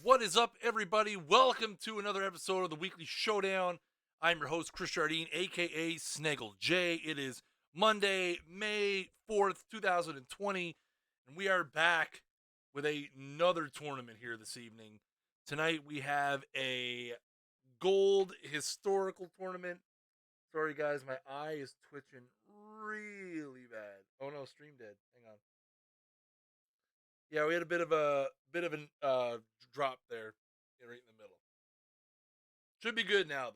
What is up, everybody? Welcome to another episode of the Weekly Showdown. I'm your host, Chris Jardine, a.k.a. Snaggle J. It is Monday, May 4th, 2020, and we are back with another tournament here this evening. Tonight, we have a gold historical tournament. Sorry, guys, my eye is twitching really bad. Oh, no, stream dead. Hang on. Yeah, we had a bit of a drop there, right in the middle. Should be good now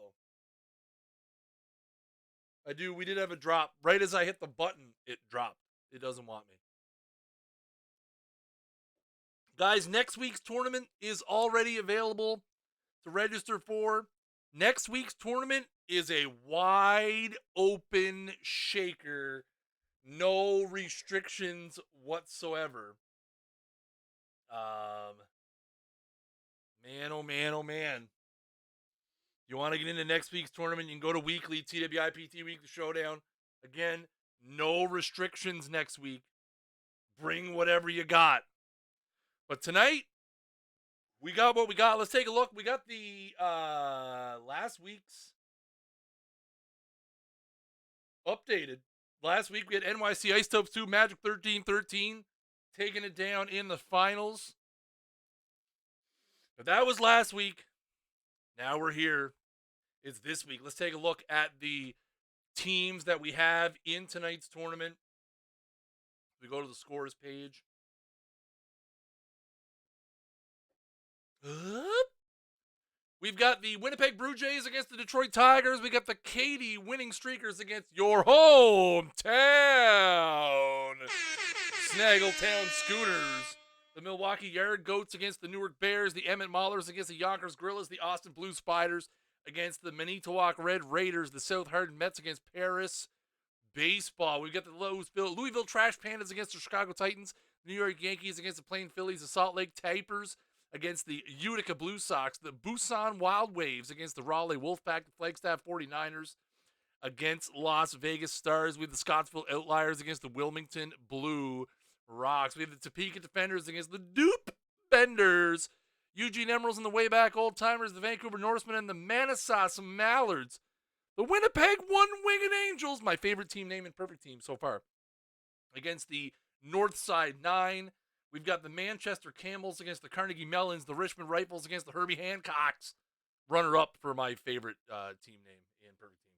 though. We did have a drop right as I hit the button. It dropped. It doesn't want me. Guys, next week's tournament is already available to register for. Next week's tournament is a wide open shaker. No restrictions whatsoever. Man, oh man, oh man. You want to get into next week's tournament, you can go to Weekly, TWIPT Weekly Showdown. Again, no restrictions next week. Bring whatever you got. But tonight, we got what we got. Let's take a look. We got the last week's updated. Last week, we had NYC Isotopes 2, Magic 13-13, taking it down in the finals. But that was last week. Now we're here. It's this week. Let's take a look at the teams that we have in tonight's tournament. We go to the scores page. We've got the Winnipeg Blue Jays against the Detroit Tigers. We got the Katy Winning Streakers against your hometown Snaggletown Schooners. The Milwaukee Yard Goats against the Newark Bears. The Emmett Maulers against the Yonkers Gorillas. The Austin Blue Spiders against the Manitowoc Red Raiders. The South Hardin Mets against Paris Baseball. We've got the Louisville Trash Pandas against the Chicago Titans. The New York Yankees against the Plain Phillies. The Salt Lake Tapers against the Utica Blue Sox. The Busan Wild Waves against the Raleigh Wolfpack. The Flagstaff 49ers against Las Vegas Stars. We have the Scottsville Outliers against the Wilmington Blue Rocks. We have the Topeka Defenders against the Dupe Benders. Eugene Emeralds and the Wayback Old Timers, the Vancouver Norsemen, and the Manassas Mallards. The Winnipeg One-Winged Angels, my favorite team name and perfect team so far, against the Northside 9. We've got the Manchester Camels against the Carnegie Melons, the Richmond Rifles against the Herbie Hancocks. Runner-up for my favorite team name and perfect team.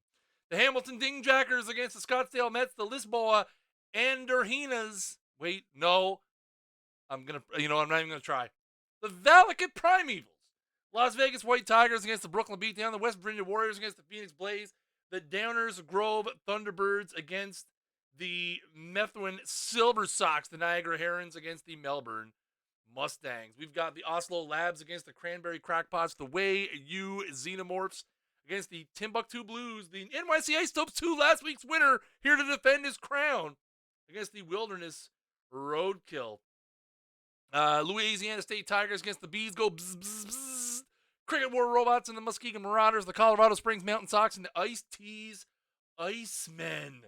The Hamilton Dingjackers against the Scottsdale Mets, the Lisboa Anderhinas. Wait, no. I'm not even going to try. The Valakut Primeavals. Las Vegas White Tigers against the Brooklyn Beatdown. The West Virginia Warriors against the Phoenix Blaze. The Downers Grove Thunderbirds against the Methuen Silver Sox. The Niagara Herons against the Melbourne Mustangs. We've got the Oslo Labs against the Cranberry Crackpots. The Way U Xenomorphs against the Timbuktu Blues. The NYC Isotopes 2, last week's winner, here to defend his crown against the Wilderness Roadkill. Louisiana State Tigers against the Bees Go Bzz, Bzz, Bzz. Cricket War Robots and the Muskegon Marauders. The Colorado Springs Mountain Sox and the Ice Tees Icemen.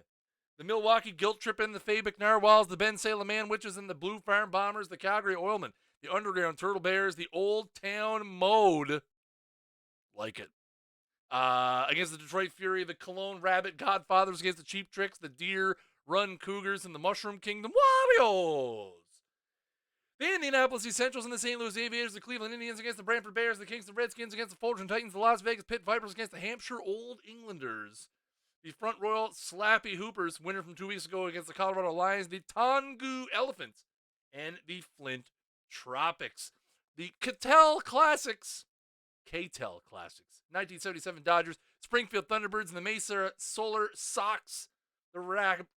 The Milwaukee Guilt Trip and the Fabic Narwhals. The Ben Salem Man Witches and the Blue Farm Bombers. The Calgary Oilmen. The Underground Turtle Bears. The Old Town Mode. Like it. Against the Detroit Fury. The Cologne Rabbit Godfathers against the Cheap Tricks. The Deer Run Cougars and the Mushroom Kingdom Warriors. The Indianapolis Essentials and the St. Louis Aviators, the Cleveland Indians against the Brantford Bears, the Kingston Redskins against the Fulton Titans, the Las Vegas Pit Vipers against the Hampshire Old Englanders, the Front Royal Slappy Hoopers, winner from 2 weeks ago against the Colorado Lions, the Tongu Elephants, and the Flint Tropics. The K-Tel Classics, 1977 Dodgers, Springfield Thunderbirds, and the Mesa Solar Sox, the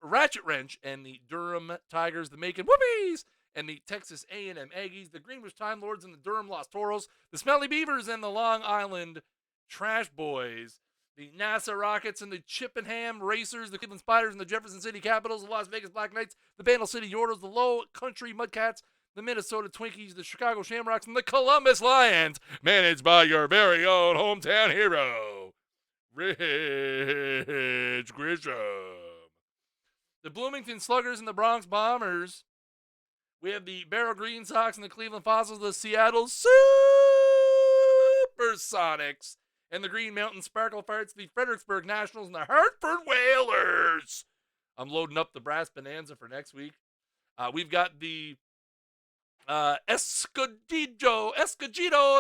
Ratchet Wrench, and the Durham Tigers, the Macon Whoopies, and the Texas A&M Aggies, the Greenwich Time Lords and the Durham Los Toros, the Smelly Beavers and the Long Island Trash Boys, the NASA Rockets and the Chippenham Racers, the Cleveland Spiders and the Jefferson City Capitals, the Las Vegas Black Knights, the Bandle City Yordles, the Low Country Mudcats, the Minnesota Twinkies, the Chicago Shamrocks, and the Columbus Lions, managed by your very own hometown hero, Rich Grisham. The Bloomington Sluggers and the Bronx Bombers. We have the Barrow Green Sox and the Cleveland Fossils, the Seattle Sooners. Supersonics, and the Green Mountain Sparkle Farts, the Fredericksburg Nationals, and the Hartford Whalers. I'm loading up the Brass Bonanza for next week. We've got the Escogido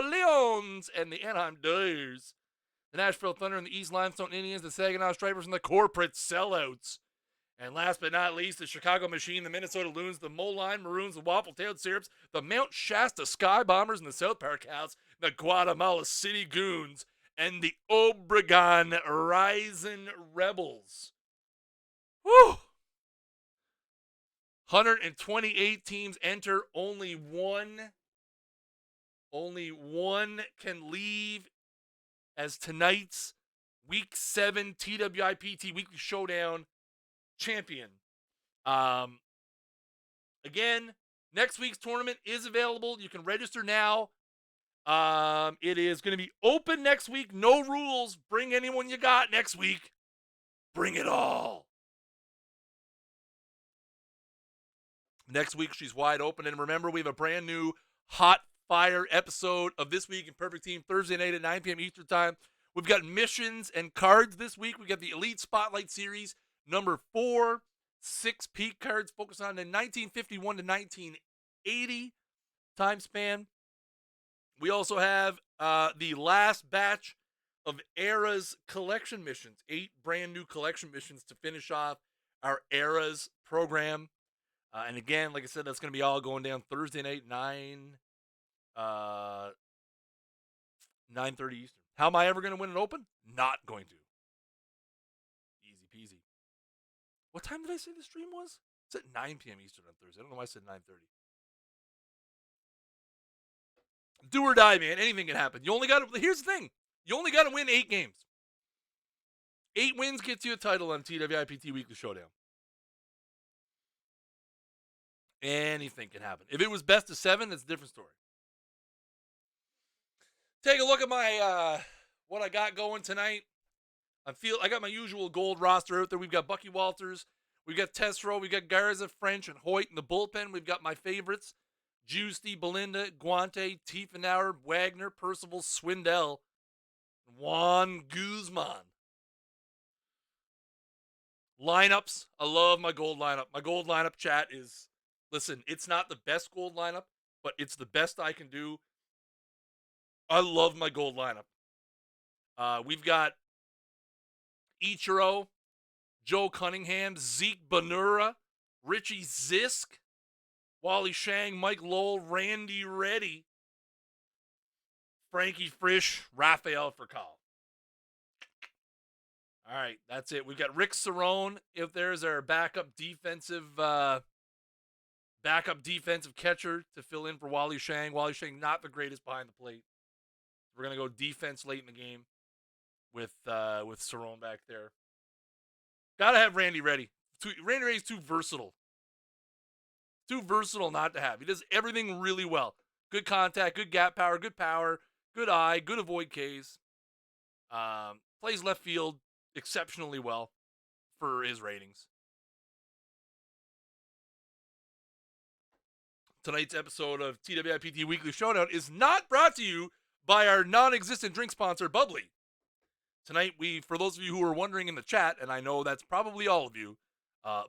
Leons and the Anaheim Ducks, the Nashville Thunder and the East Limestone Indians, the Saginaw Stripers, and the Corporate Sellouts. And last but not least, the Chicago Machine, the Minnesota Loons, the Moline Maroons, the Waffle-Tailed Syrups, the Mount Shasta Sky Bombers, and the South Park Cows, the Guatemala City Goons, and the Obregon Rising Rebels. Whew! 128 teams enter. Only one can leave as tonight's Week 7 TWIPT Weekly Showdown champion. Again, next week's tournament is available. You can register now. It is going to be open next week. No rules. Bring anyone you got next week. Bring it all. Next week, she's wide open. And remember, we have a brand new hot fire episode of This Week in Perfect Team Thursday night at 9 p.m. Eastern Time. We've got missions and cards this week. We got the Elite Spotlight Series number 4, 6 peak cards focused on the 1951 to 1980 time span. We also have the last batch of Era's collection missions, 8 brand new collection missions to finish off our Era's program. And again, like I said, that's going to be all going down Thursday night, 9:30 Eastern. How am I ever going to win an open? Not going to. Easy peasy. What time did I say the stream was? It's at 9 p.m. Eastern on Thursday. I don't know why I said 9:30. Do or die, man. Anything can happen. You only got to. Here's the thing. You only got to win 8 games. 8 wins gets you a title on TWIPT Weekly Showdown. Anything can happen. If it was best of 7, that's a different story. Take a look at my what I got going tonight. I got my usual gold roster out there. We've got Bucky Walters, we've got Tesoro, we've got Garza, French, and Hoyt in the bullpen. We've got my favorites: Giusti, Belinda, Guante, Tiefenauer, Wagner, Percival, Swindell, Juan Guzman. Lineups. I love my gold lineup. My gold lineup chat is, listen, it's not the best gold lineup, but it's the best I can do. I love my gold lineup. We've got Ichiro, Joe Cunningham, Zeke Banura, Richie Zisk, Wally Shang, Mike Lowell, Randy Reddy, Frankie Frisch, Rafael Furcal. All right, that's it. We've got Rick Cerrone if there's our backup defensive catcher to fill in for Wally Shang. Wally Shang not the greatest behind the plate. We're gonna go defense late in the game with Cerrone back there. Gotta have Randy Reddy. Randy Reddy's too versatile. Too versatile not to have. He does everything really well. Good contact, good gap power, good eye, good avoid Ks. Plays left field exceptionally well for his ratings. Tonight's episode of TWIPT Weekly Showdown is not brought to you by our non-existent drink sponsor, Bubbly. Tonight, for those of you who are wondering in the chat, and I know that's probably all of you,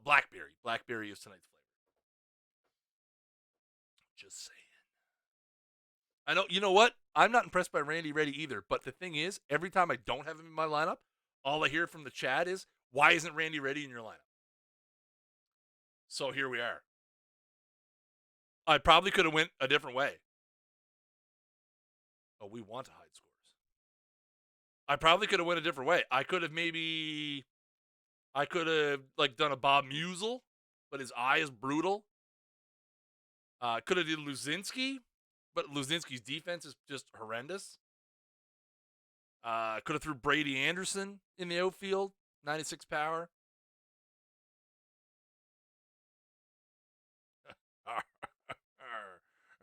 Blackberry. Blackberry is tonight's flavor. Just saying. I know, you know what? I'm not impressed by Randy Reddy either, but the thing is, every time I don't have him in my lineup, all I hear from the chat is, why isn't Randy Reddy in your lineup? So here we are. I probably could have went a different way. Oh, we want to hide scores. I probably could have went a different way. I could have done a Bob Musial, but his eye is brutal. Could have did Luzinski, but Luzinski's defense is just horrendous. Could have threw Brady Anderson in the outfield, 96 power.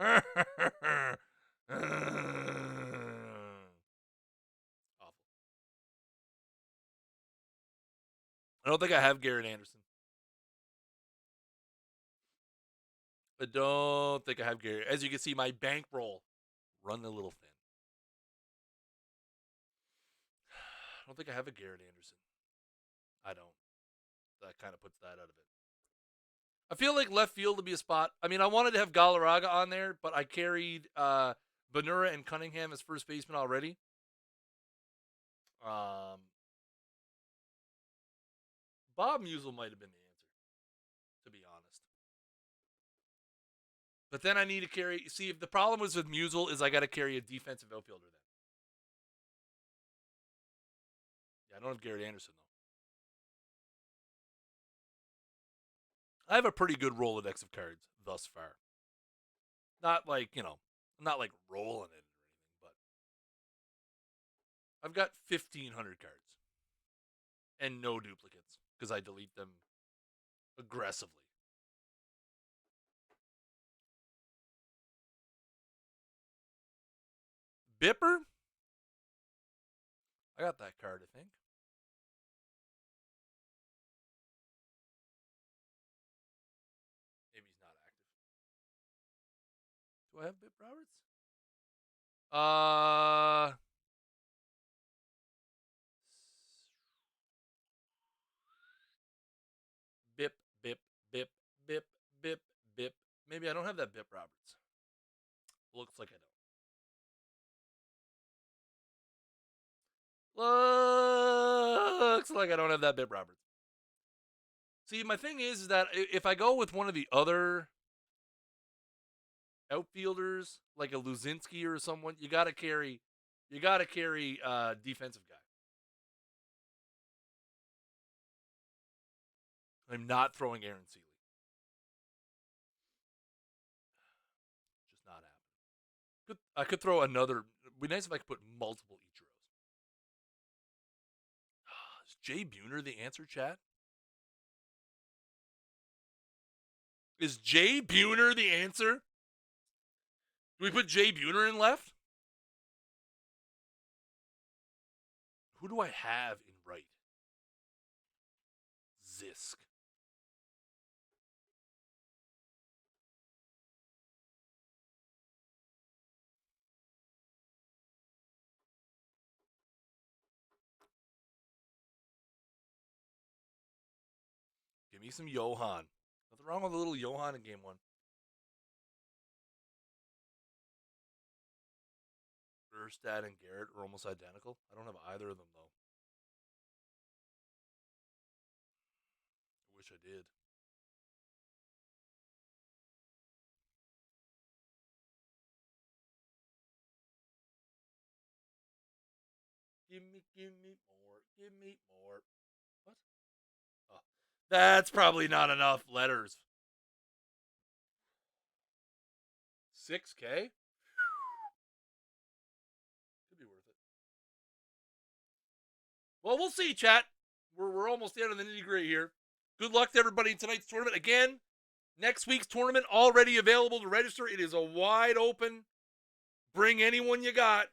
Awful. I don't think I have Garrett Anderson. I don't think I have Garrett. As you can see, my bankroll run a little thin. don't think I have a Garrett Anderson. I don't. That kind of puts that out of it. I feel like left field would be a spot. I mean, I wanted to have Galarraga on there, but I carried Benura and Cunningham as first baseman already. Bob Musial might have been the answer, to be honest. But then I need to carry. See, if the problem was with Musial is I got to carry a defensive outfielder then. Yeah, I don't have Garrett Anderson though. I have a pretty good Rolodex of cards thus far. Not like, I'm not like rolling it or anything, but I've got 1,500 cards and no duplicates because I delete them aggressively. Bipper? I got that card, I think. Maybe he's not active. Do I have Bip Roberts? Bip, bip, bip, bip, bip, bip. Maybe I don't have that Bip Roberts. Looks like I don't. Looks like I don't have that Bip Roberts. See, my thing is that if I go with one of the other outfielders, like a Luzinski or someone, you gotta carry defensive guy. I'm not throwing Aaron Seeley. Just not happening. I could throw another. It'd be nice if I could put multiple Ichiros. Is Jay Buhner the answer, chat? Is Jay Buhner the answer? Do we put Jay Buhner in left? Who do I have in right? Zisk. Give me some Johan. Nothing wrong with a little Johan in game one. Erstad and Garrett are almost identical. I don't have either of them, though. I wish I did. Give me more. Give me more. What? Oh, that's probably not enough letters. 6K? Could be worth it. Well, we'll see, chat. We're almost down to the nitty-gritty here. Good luck to everybody in tonight's tournament. Again, next week's tournament already available to register. It is a wide open. Bring anyone you got.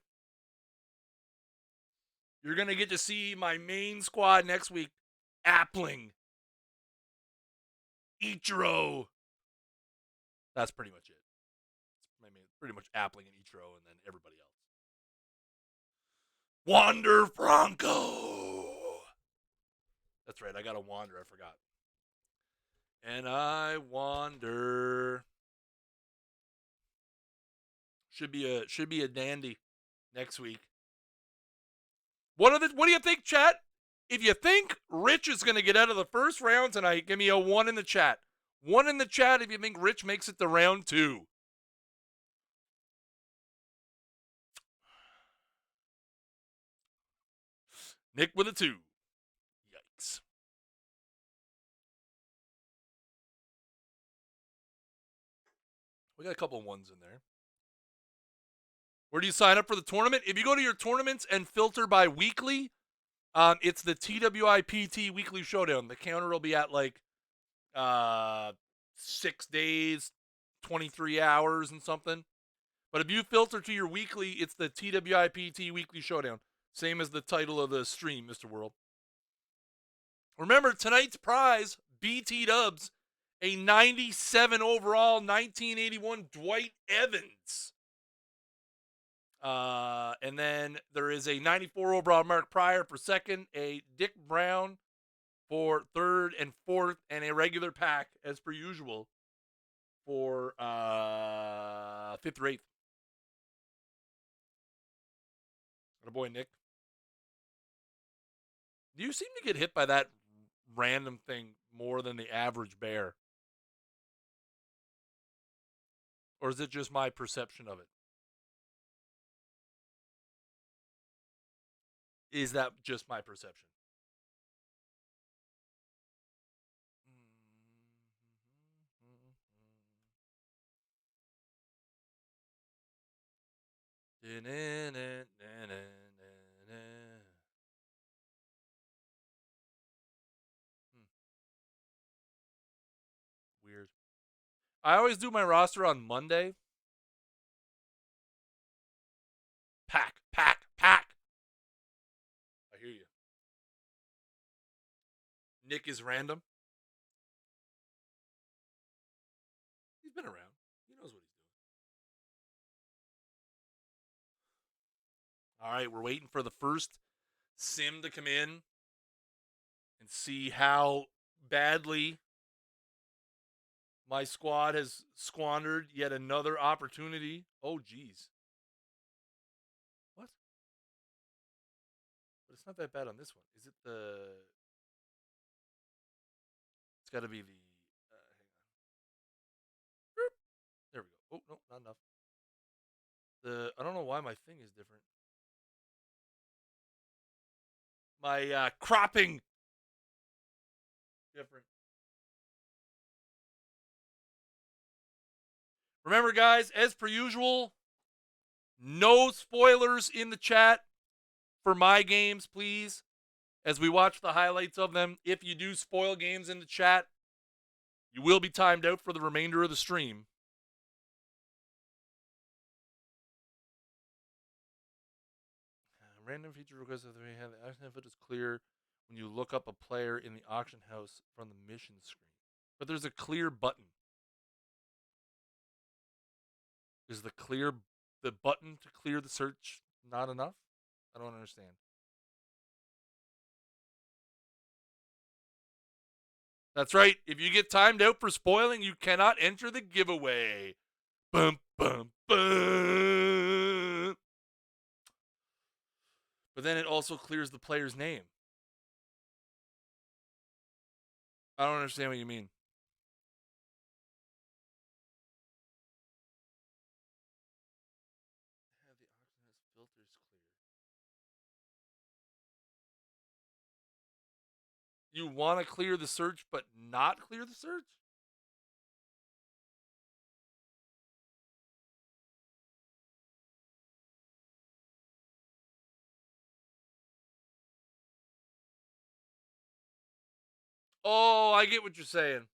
You're going to get to see my main squad next week. Appling. Ichiro. That's pretty much it. I mean, pretty much Appling and Ichiro and then everybody else. Wander Franco. That's right. I got a Wander. I forgot. And I wander. Should be a dandy next week. What do you think, chat? If you think Rich is going to get out of the first round tonight, give me a 1 in the chat. 1 in the chat if you think Rich makes it to round 2. Nick with a 2. Yikes. We got a couple of 1s in there. Where do you sign up for the tournament? If you go to your tournaments and filter by weekly, it's the TWIPT Weekly Showdown. The counter will be at like 6 days, 23 hours and something. But if you filter to your weekly, it's the TWIPT Weekly Showdown. Same as the title of the stream, Mr. World. Remember, tonight's prize, BT Dubs, a 97 overall 1981 Dwight Evans. And then there is a 94 overall Mark Pryor for second, a Dick Brown for third and fourth, and a regular pack, as per usual, for fifth or eighth. Good boy, Nick. Do you seem to get hit by that random thing more than the average bear? Or is it just my perception of it? Is that just my perception? Weird. I always do my roster on Monday. Pack, pack, pack. I hear you. Nick is random. He's been around. He knows what he's doing. All right, we're waiting for the first sim to come in and see how badly my squad has squandered yet another opportunity. Oh, geez. What? But it's not that bad on this one. Is it the... It's got to be the... hang on. There we go. Oh, no, not enough. I don't know why my thing is different. My cropping different. Remember, guys, as per usual, no spoilers in the chat for my games, please, as we watch the highlights of them. If you do spoil games in the chat, you will be timed out for the remainder of the stream. Random feature request if we have the action input is clear when you look up a player in the auction house from the mission screen. But there's a clear button. Is the button to clear the search not enough? I don't understand. That's right. If you get timed out for spoiling, you cannot enter the giveaway. Bum, bum, bum. But then it also clears the player's name. I don't understand what you mean. Have the auction house filters clear. You want to clear the search, but not clear the search? Oh, I get what you're saying.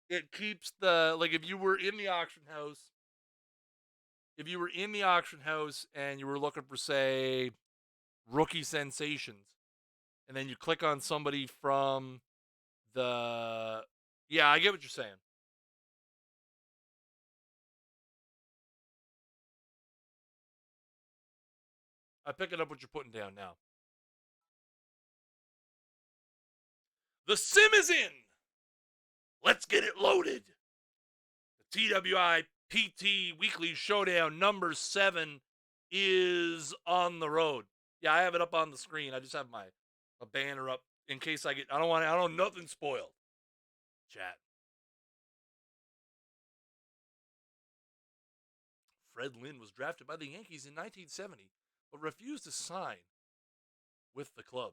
It keeps the, like, if you were in the auction house and you were looking for, say, rookie sensations, and then you click on somebody from the, yeah, I get what you're saying. I'm picking up what you're putting down now. The sim is in. Let's get it loaded. The TWIPT Weekly Showdown number 7 is on the road. Yeah, I have it up on the screen. I just have my banner up in case I don't want nothing spoiled. Chat. Fred Lynn was drafted by the Yankees in 1970, but refused to sign with the club.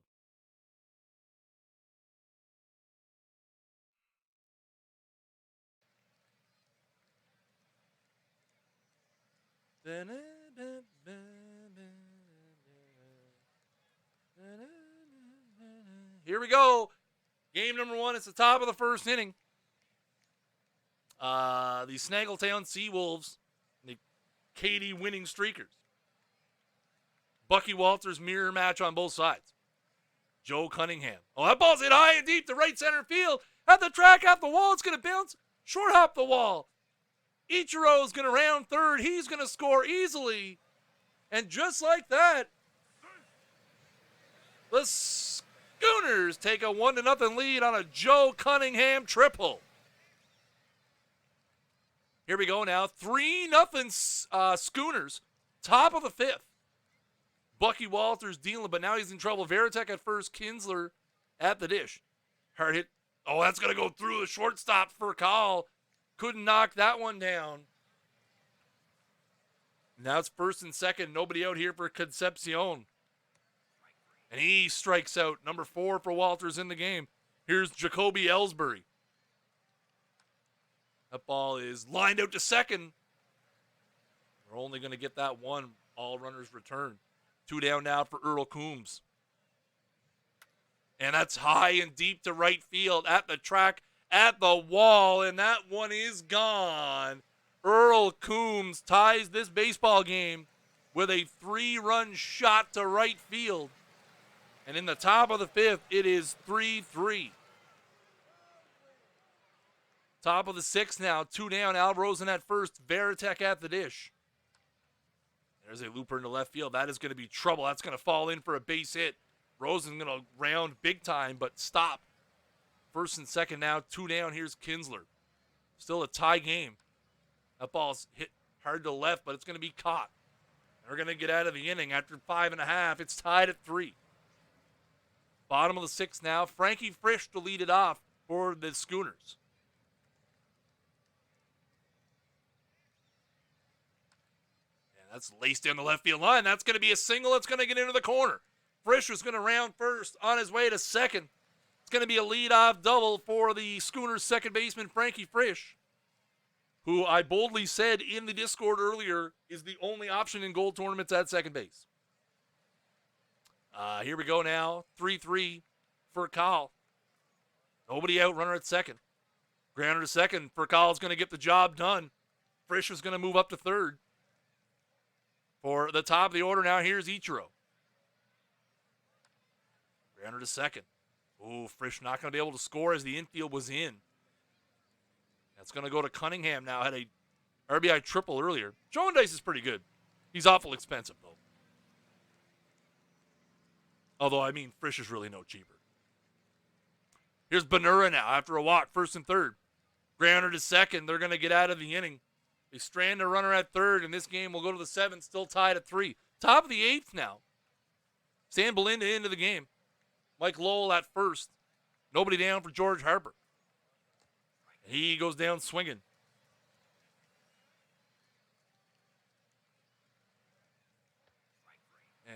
Here we go. Game number 1. It's the top of the first inning. The Snaggletown Seawolves, the Katy winning streakers. Bucky Walters mirror match on both sides. Joe Cunningham. Oh, that ball's hit high and deep to right center field. At the track, off the wall. It's going to bounce. Short hop the wall. Ichiro's going to round third. He's going to score easily. And just like that, the Schooners take a 1-0 lead on a Joe Cunningham triple. Here we go now. 3-0 Schooners. Top of the fifth. Bucky Walters dealing, but now he's in trouble. Veritek at first. Kinsler at the dish. Hard hit. Oh, that's going to go through the shortstop for Call. Couldn't knock that one down. Now it's first and second. Nobody out here for Concepcion. And he strikes out. Number 4 for Walters in the game. Here's Jacoby Ellsbury. That ball is lined out to second. We're only going to get that one. All runners return. 2 down now for Earl Coombs. And that's high and deep to right field at the track, at the wall, and that one is gone. Earl Coombs ties this baseball game with a 3-run shot to right field. And in the top of the fifth, it is 3-3. Top of the sixth now, 2 down. Al Rosen at first, Veritek at the dish. There's a looper into left field. That is going to be trouble. That's going to fall in for a base hit. Rosen's going to round big time, but stop. First and second now, 2 down. Here's Kinsler. Still a tie game. That ball's hit hard to left, but it's going to be caught. They're going to get out of the inning after 5.5. It's tied at 3. Bottom of the sixth now. Frankie Frisch to lead it off for the Schooners. That's laced down the left field line. That's going to be a single. It's going to get into the corner. Frisch was going to round first on his way to second. It's going to be a leadoff double for the Schooners second baseman, Frankie Frisch, who I boldly said in the Discord earlier is the only option in gold tournaments at second base. Here we go now. 3-3 for Kyle. Nobody out. Runner at second. Grounder to second. For Kyle's going to get the job done. Frisch is going to move up to third. For the top of the order now, here's Ichiro. Grounder to second. Ooh, Frisch not going to be able to score as the infield was in. That's going to go to Cunningham now. Had a RBI triple earlier. Joe Dice is pretty good. He's awful expensive, though. Although, I mean, Frisch is really no cheaper. Here's Benura now after a walk, first and third. Grounder to second. They're going to get out of the inning. They strand a runner at third, and this game will go to the seventh, still tied at 3. Top of the eighth now. Stan Belinda into the game. Mike Lowell at first. Nobody down for George Harper. He goes down swinging.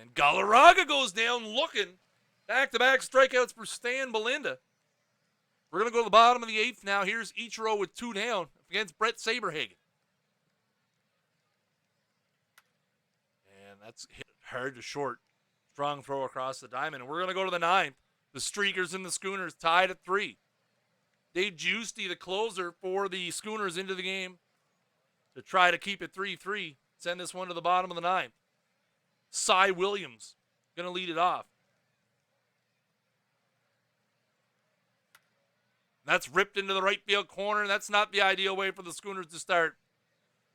And Galarraga goes down looking. Back-to-back strikeouts for Stan Belinda. We're going to go to the bottom of the eighth now. Here's Ichiro with 2 down against Brett Saberhagen. And that's hit hard to short. Strong throw across the diamond. And we're going to go to the ninth. The Streakers and the Schooners tied at 3. Dave Giusti, the closer for the Schooners, into the game to try to keep it 3-3. Send this one to the bottom of the ninth. Cy Williams going to lead it off. That's ripped into the right field corner. That's not the ideal way for the Schooners to start.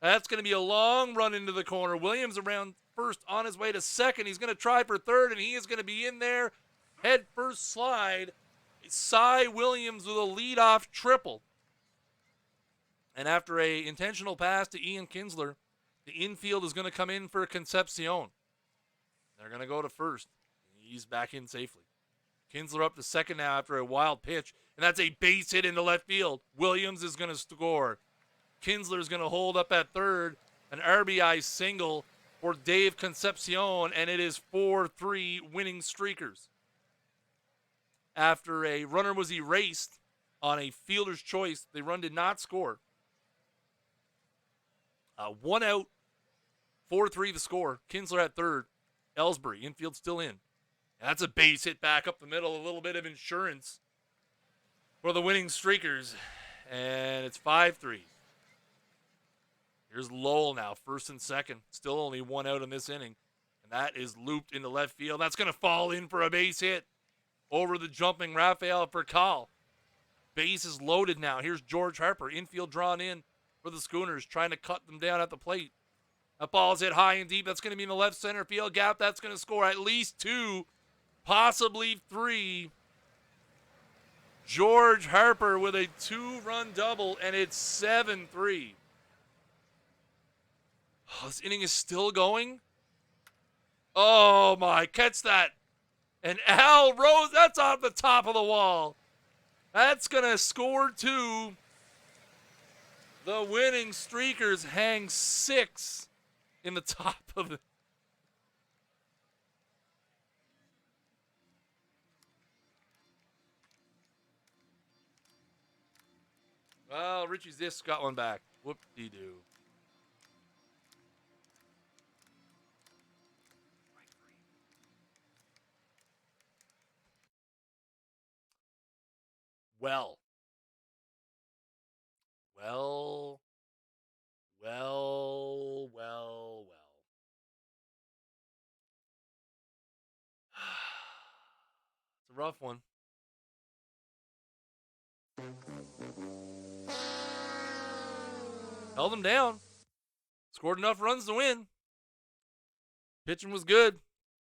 That's going to be a long run into the corner. Williams around first on his way to second. He's going to try for third, and he is going to be in there. Head first slide. Cy Williams with a leadoff triple. And after a intentional pass to Ian Kinsler, the infield is going to come in for Concepcion. They're going to go to first. He's back in safely. Kinsler up to second now after a wild pitch. And that's a base hit into left field. Williams is going to score. Kinsler is going to hold up at third. An RBI single for Dave Concepcion. And it is 4-3 winning Streakers. After a runner was erased on a fielder's choice, the run did not score. 1 out, 4-3 the score. Kinsler at third. Ellsbury, infield still in. And that's a base hit back up the middle, a little bit of insurance for the winning Streakers. And it's 5-3. Here's Lowell now, first and second. Still only 1 out in this inning. And that is looped into left field. That's going to fall in for a base hit over the jumping Rafael Percal. Base is loaded now. Here's George Harper, infield drawn in for the Schooners, trying to cut them down at the plate. That ball's hit high and deep. That's going to be in the left center field gap. That's going to score at least 2, possibly 3. George Harper with a 2-run double, and it's 7-3. Oh, this inning is still going. Oh, my. Catch that. And Al Rose, that's off the top of the wall. That's going to score 2. The winning streakers hang 6 in the top of the. Well, Richie Zisk got one back. Whoop-de-doo. Well. It's a rough one. Held him down. Scored enough runs to win. Pitching was good.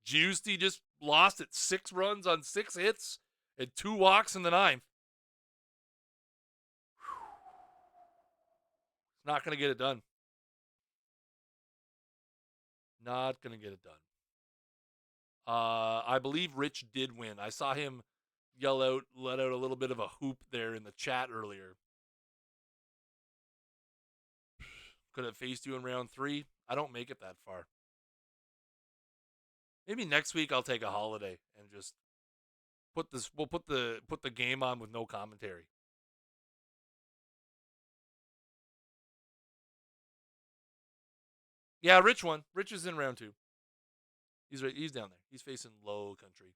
Giusti just lost at 6 runs on 6 hits and 2 walks in the 9th. Not going to get it done. Not going to get it done. I believe Rich did win. I saw him let out a little bit of a hoop there in the chat earlier. Could have faced you in round 3. I don't make it that far. Maybe next week I'll take a holiday and just put the game on with no commentary. Yeah, Rich won. Rich is in round 2. He's down there. He's facing Low Country.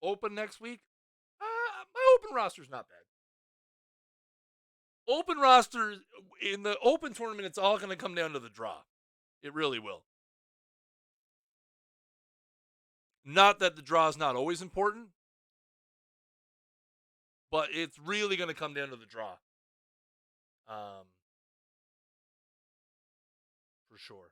Open next week? My open roster's not bad. Open roster, in the open tournament, it's all going to come down to the draw. It really will. Not that the draw is not always important, but it's really going to come down to the draw. For sure.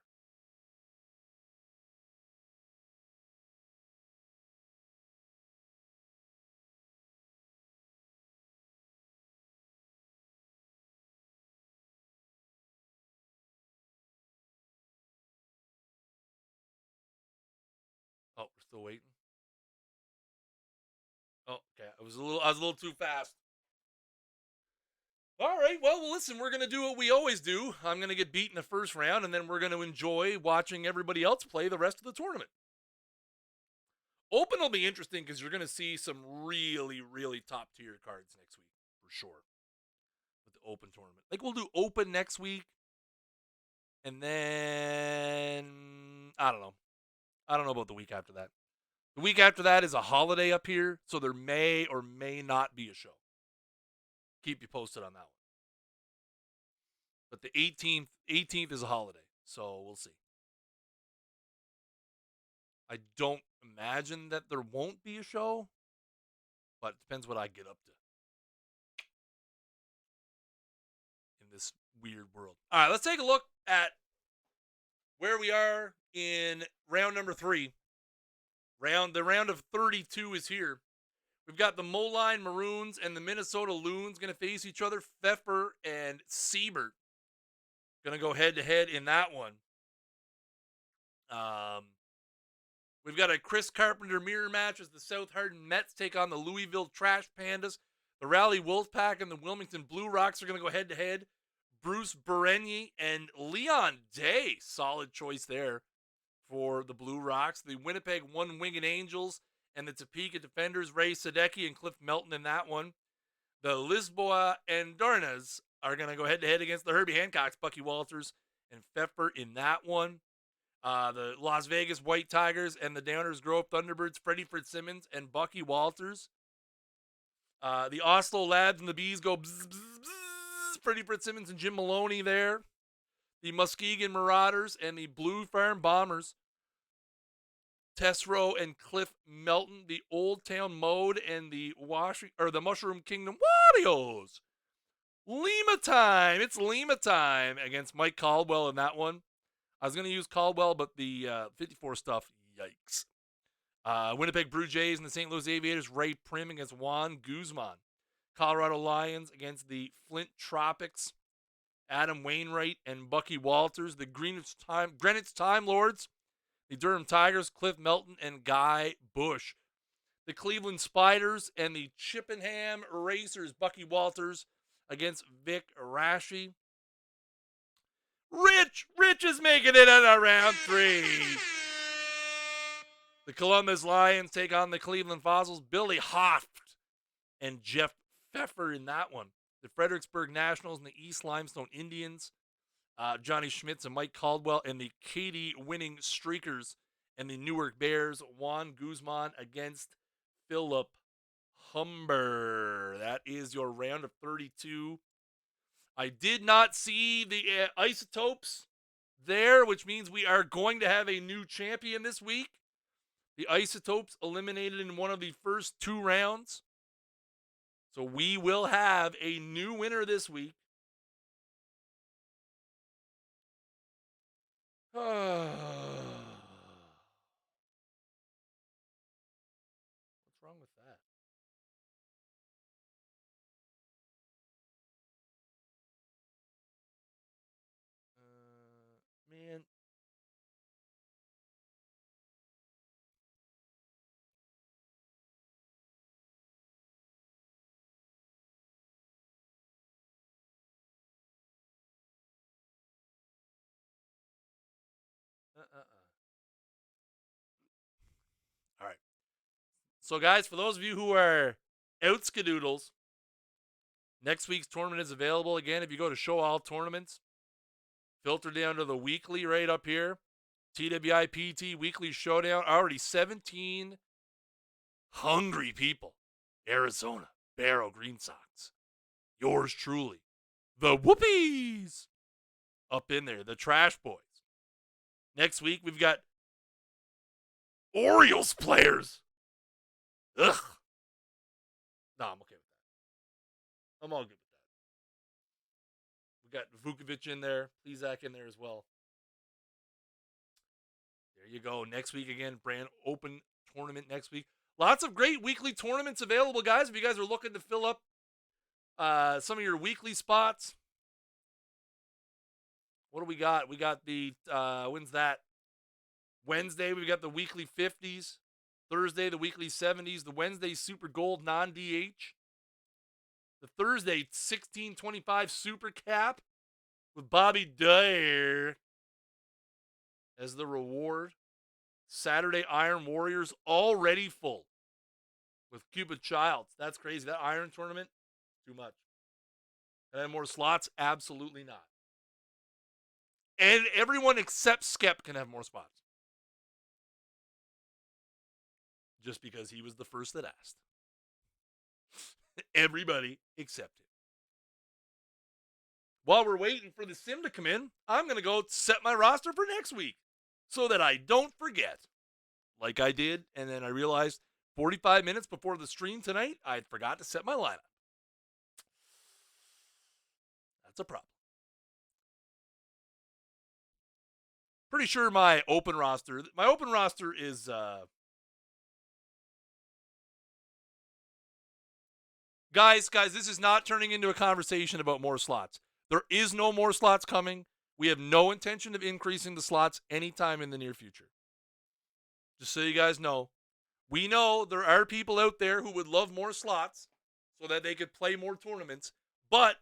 Oh, we're still waiting. Oh, okay. I was a little too fast. All right. Well, listen, we're going to do what we always do. I'm going to get beat in the first round, and then we're going to enjoy watching everybody else play the rest of the tournament. Open will be interesting because you're going to see some really, really top tier cards next week for sure with the open tournament. Like we'll do open next week, and then I don't know. I don't know about the week after that. The week after that is a holiday up here, so there may or may not be a show. Keep you posted on that one. But the 18th is a holiday, so we'll see. I don't imagine that there won't be a show, but it depends what I get up to in this weird world. All right, let's take a look at where we are in round number 3. The round of 32 is here. We've got the Moline Maroons and the Minnesota Loons going to face each other. Pfeffer and Siebert going to go head-to-head in that one. We've got a Chris Carpenter mirror match as the South Hardin Mets take on the Louisville Trash Pandas. The Raleigh Wolfpack and the Wilmington Blue Rocks are going to go head-to-head. Bruce Berenier and Leon Day. Solid choice there for the Blue Rocks. The Winnipeg One-Winged Angels and the Topeka Defenders, Ray Sadecki and Cliff Melton in that one. The Lisboa and Dornas are going to go head-to-head against the Herbie Hancocks, Bucky Walters and Pfeffer in that one. The Las Vegas White Tigers and the Downers Grove Thunderbirds, Freddie Fitzsimmons and Bucky Walters. The Oslo Lads and the Bees go bzz, bzz, bzz, Freddie Fitzsimmons and Jim Maloney there. the Muskegon Marauders and the Blue Farm Bombers. Tesro and Cliff Melton, the Old Town Mode, and the Mushroom Kingdom Warriors. Lima time. It's Lima time against Mike Caldwell in that one. I was going to use Caldwell, but the 54 stuff, yikes. Winnipeg Blue Jays and the St. Louis Aviators, Ray Prim against Juan Guzman. Colorado Lions against the Flint Tropics, Adam Wainwright and Bucky Walters. The Greenwich Time Lords, the Durham Tigers, Cliff Melton and Guy Bush. The Cleveland Spiders and the Chippenham Racers, Bucky Walters against Vic Rashi. Rich is making it in round 3. The Columbus Lions take on the Cleveland Fossils, Billy Hoft and Jeff Pfeffer in that one. The Fredericksburg Nationals and the East Limestone Indians, Johnny Schmitz and Mike Caldwell, and the Katy winning Streakers and the Newark Bears, Juan Guzman against Philip Humber. That is your round of 32. I did not see the Isotopes there, which means we are going to have a new champion this week. The Isotopes eliminated in one of the first 2 rounds. So we will have a new winner this week. What's wrong with that? Man. All right. So, guys, for those of you who are out skadoodles, next week's tournament is available again. If you go to Show All Tournaments, filter down to the weekly right up here. TWIPT Weekly Showdown. Already 17 hungry people. Arizona Barrow Green Sox. Yours truly. The Whoopies. Up in there. The Trash Boys. Next week, we've got Orioles players. Ugh. No, I'm okay with that. I'm all good with that. We got Vukovic in there. Plezak in there as well. There you go. Next week again, brand open tournament next week. Lots of great weekly tournaments available, guys. If you guys are looking to fill up some of your weekly spots. What do we got? We got the, when's that? Wednesday, we got the weekly 50s. Thursday, the weekly 70s. The Wednesday, Super Gold non-DH. The Thursday, 1625 Super Cap with Bobby Dyer as the reward. Saturday, Iron Warriors already full with Cuba Childs. That's crazy. That Iron tournament, too much. Can I have more slots? Absolutely not. And everyone except Skep can have more spots. Just because he was the first that asked. Everybody except him. While we're waiting for the sim to come in, I'm going to go set my roster for next week so that I don't forget, like I did, and then I realized 45 minutes before the stream tonight, I forgot to set my lineup. That's a problem. Pretty sure my open roster is Guys, this is not turning into a conversation about more slots. There is no more slots coming. We have no intention of increasing the slots anytime in the near future. Just so you guys know. We know there are people out there who would love more slots so that they could play more tournaments, but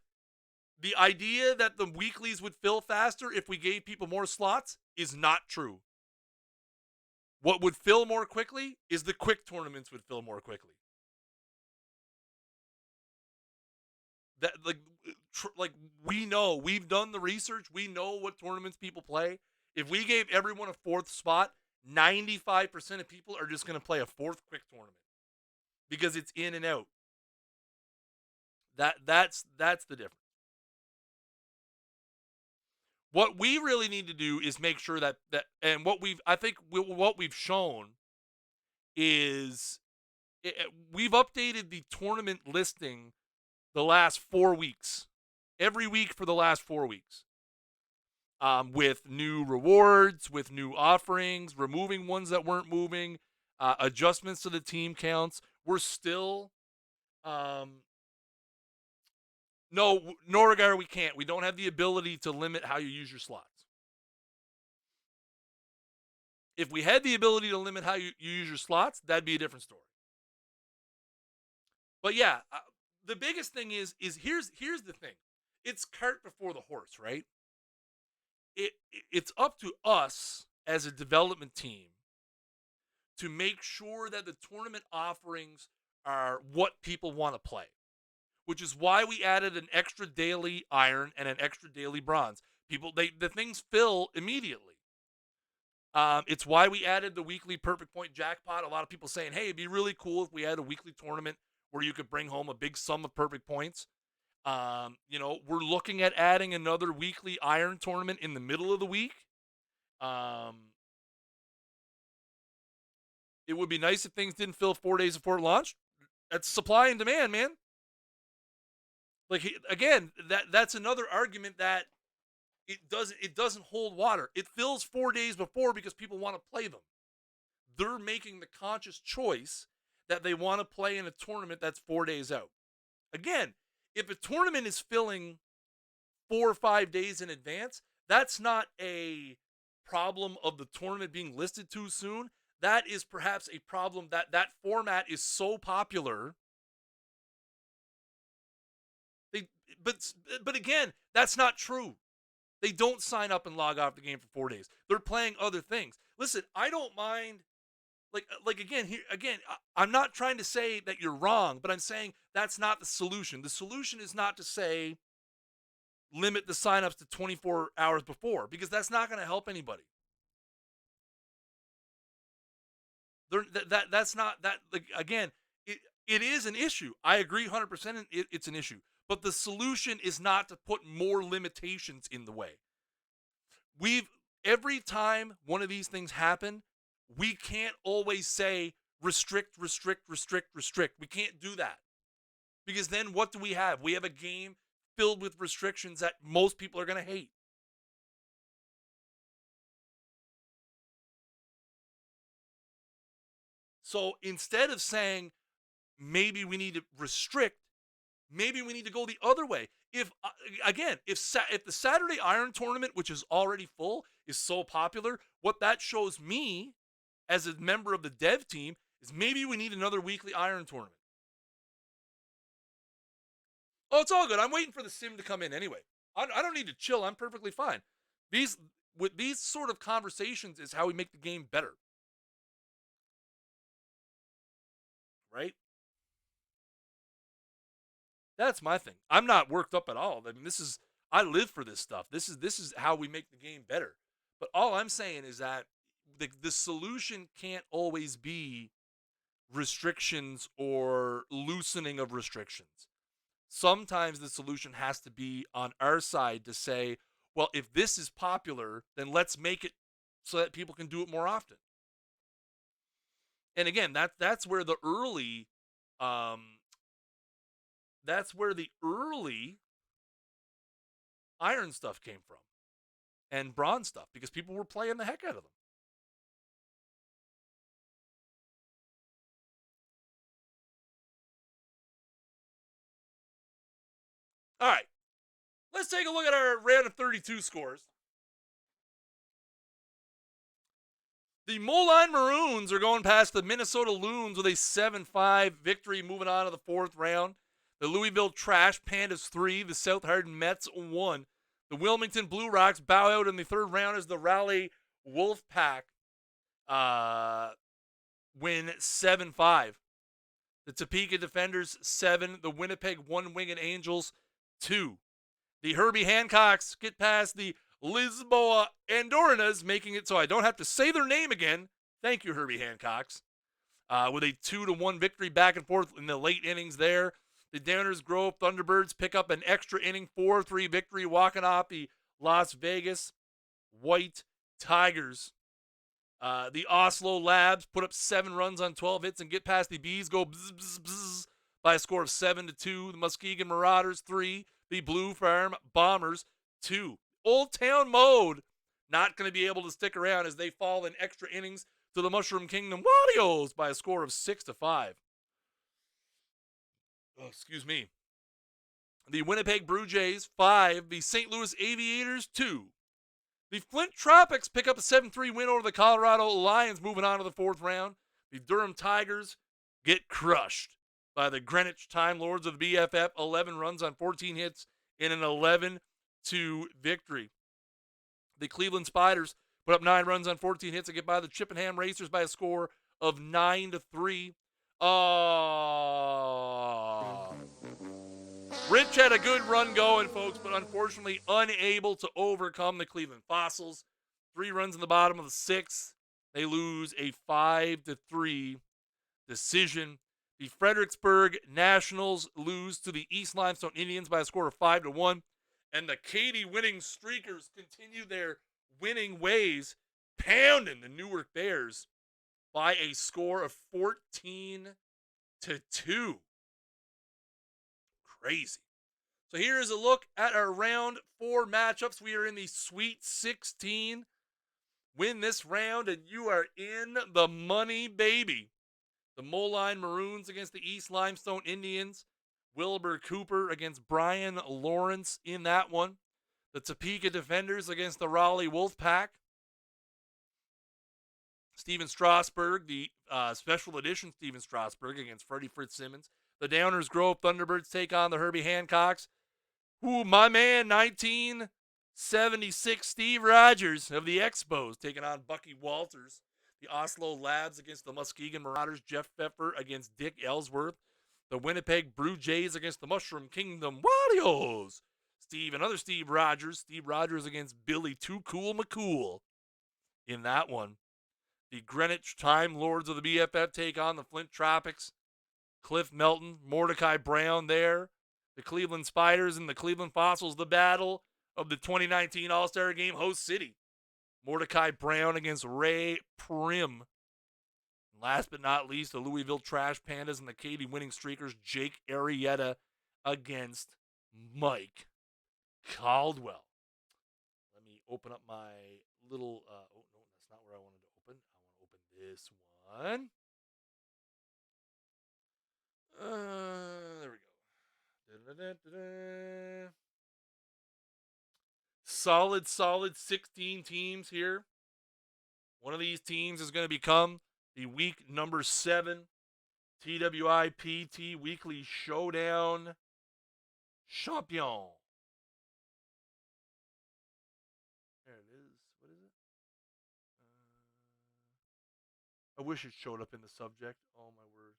the idea that the weeklies would fill faster if we gave people more slots is not true. What would fill more quickly is the quick tournaments would fill more quickly. That like we know, we've done the research. We know what tournaments people play. If we gave everyone a 4th spot, 95% of people are just going to play a 4th quick tournament because it's in and out. That's the difference. What we really need to do is make sure that and what we've shown is we've updated the tournament listing the last 4 weeks, every week for the last 4 weeks, with new rewards, with new offerings, removing ones that weren't moving, adjustments to the team counts. We're still, no, Norrigar, we can't. We don't have the ability to limit how you use your slots. If we had the ability to limit how you use your slots, that'd be a different story. But yeah, the biggest thing is here's the thing. It's cart before the horse, right? It's up to us as a development team to make sure that the tournament offerings are what people want to play, which is why we added an extra daily iron and an extra daily bronze. The things fill immediately. It's why we added the weekly perfect point jackpot. A lot of people saying, hey, it'd be really cool if we had a weekly tournament where you could bring home a big sum of perfect points. We're looking at adding another weekly iron tournament in the middle of the week. It would be nice if things didn't fill 4 days before launch. That's supply and demand, man. Like, again, that's another argument that it doesn't hold water. It fills 4 days before because people want to play them. They're making the conscious choice that they want to play in a tournament that's 4 days out. Again, if a tournament is filling 4 or 5 days in advance, that's not a problem of the tournament being listed too soon. That is perhaps a problem that format is so popular. But again, that's not true. They don't sign up and log off the game for 4 days. They're playing other things. Listen, I don't mind. I'm not trying to say that you're wrong, but I'm saying that's not the solution. The solution is not to say limit the signups to 24 hours before, because that's not going to help anybody. That's not that. Again, it is an issue. I agree 100%. It's an issue, but the solution is not to put more limitations in the way. Every time one of these things happen, we can't always say restrict. We can't do that, because then what do we have? We have a game filled with restrictions that most people are going to hate. So instead of saying maybe we need to restrict, maybe we need to go the other way. If the Saturday Iron Tournament, which is already full, is so popular, what that shows me as a member of the dev team is maybe we need another weekly Iron Tournament. Oh, it's all good. I'm waiting for the sim to come in anyway. I don't need to chill. I'm perfectly fine. These sort of conversations is how we make the game better. Right? That's my thing. I'm not worked up at all. I mean, I live for this stuff. This is how we make the game better. But all I'm saying is that the solution can't always be restrictions or loosening of restrictions. Sometimes the solution has to be on our side to say, well, if this is popular, then let's make it so that people can do it more often. And again, that's where the early iron stuff came from, and bronze stuff, because people were playing the heck out of them. All right, let's take a look at our round of 32 scores. The Moline Maroons are going past the Minnesota Loons with a 7-5 victory, moving on to the fourth round. The Louisville Trash Pandas 3, the South Hardin Mets 1. The Wilmington Blue Rocks bow out in the third round as the Raleigh Wolfpack win 7-5. The Topeka Defenders 7. The Winnipeg One-Winged Angels 2. The Herbie Hancocks get past the Lisboa Andorinas, making it so I don't have to say their name again. Thank you, Herbie Hancocks. With a 2-1 victory back and forth in the late innings there. The Downers Grove Thunderbirds pick up an extra inning 4-3 victory, walking off the Las Vegas White Tigers. The Oslo Labs put up 7 runs on 12 hits and get past the Bees, go bzz, bzz, bzz, by a score of 7-2. The Muskegon Marauders 3. The Blue Farm Bombers 2. Old Town Mode not going to be able to stick around as they fall in extra innings to the Mushroom Kingdom Warriors by a score of 6-5. Oh, excuse me. The Winnipeg Blue Jays 5. The St. Louis Aviators 2. The Flint Tropics pick up a 7-3 win over the Colorado Lions, moving on to the 4th round. The Durham Tigers get crushed by the Greenwich Time Lords of the BFF, 11 runs on 14 hits in an 11-2 victory. The Cleveland Spiders put up 9 runs on 14 hits and get by the Chippenham Racers by a score of 9-3. Rich had a good run going, folks, but unfortunately unable to overcome the Cleveland Fossils. 3 runs in the bottom of the 6th. They lose a 5-3 decision. The Fredericksburg Nationals lose to the East Limestone Indians by a score of 5-1. And the Katy winning streakers continue their winning ways, pounding the Newark Bears by a score of 14-2. Crazy. So here is a look at our round 4 matchups. We are in the Sweet 16. Win this round and you are in the money, baby. The Moline Maroons against the East Limestone Indians. Wilbur Cooper against Brian Lawrence in that one. The Topeka Defenders against the Raleigh Wolfpack. Steven Strasburg, the special edition Steven Strasburg against Freddie Fitzsimmons. The Downers Grove Thunderbirds take on the Herbie Hancocks. Ooh, my man, 1976 Steve Rogers of the Expos taking on Bucky Walters. The Oslo Labs against the Muskegon Marauders. Jeff Pfeffer against Dick Ellsworth. The Winnipeg Blue Jays against the Mushroom Kingdom Warriors. Another Steve Rogers. Steve Rogers against Billy Too Cool McCool in that one. The Greenwich Time Lords of the BFF take on the Flint Tropics. Cliff Melton, Mordecai Brown there. The Cleveland Spiders and the Cleveland Fossils, the battle of the 2019 All-Star Game host city. Mordecai Brown against Ray Prim. Last but not least, the Louisville Trash Pandas and the Katy winning streakers, Jake Arrieta against Mike Caldwell. Let me open up my little, oh, no, that's not where I wanted to open. I want to open this one. There we go. Da-da-da-da-da. Solid 16 teams here. One of these teams is going to become the week number 7 TWIPT Weekly Showdown Champion. There it is. What is it? I wish it showed up in the subject. Oh, my word.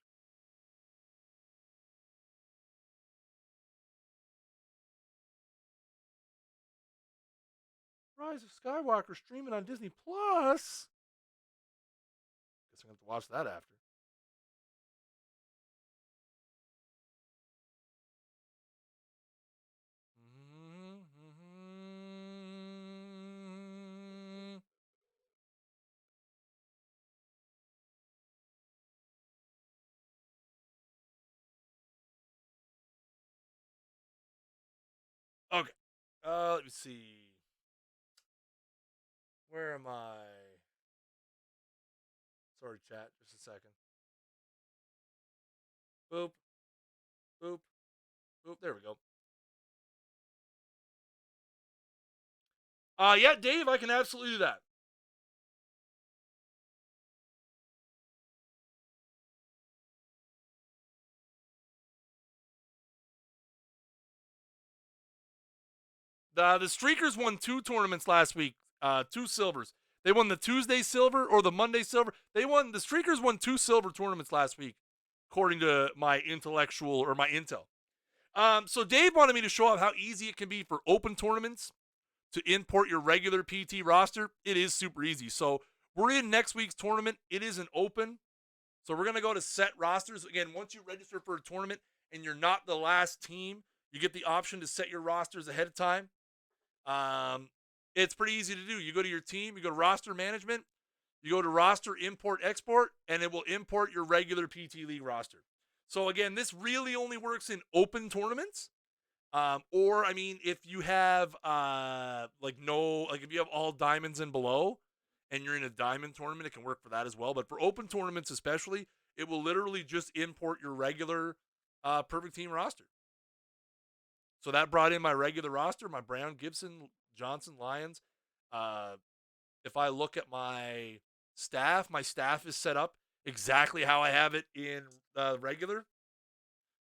Rise of Skywalker streaming on Disney Plus. Guess I'm going to have to watch that after. Okay. Let me see. Where am I? Sorry, chat. Just a second. Boop. Boop. Boop. There we go. Yeah, Dave, I can absolutely do that. The Streakers won 2 tournaments last week, 2 silvers. They won the Tuesday silver or the Monday silver. The Streakers won 2 silver tournaments last week, according to my intellectual or my intel. So Dave wanted me to show off how easy it can be for open tournaments to import your regular PT roster. It is super easy. So we're in next week's tournament. It is an open. So we're going to go to set rosters. Again, once you register for a tournament and you're not the last team, you get the option to set your rosters ahead of time. It's pretty easy to do. You go to your team, you go to roster management, you go to roster import export, and it will import your regular PT League roster. So again, this really only works in open tournaments. Or I mean, if you have if you have all diamonds and below, and you're in a diamond tournament, it can work for that as well. But for open tournaments, especially, it will literally just import your regular perfect team roster. So that brought in my regular roster, my Brown, Gibson, Johnson, Lyons. If I look at my staff is set up exactly how I have it in regular.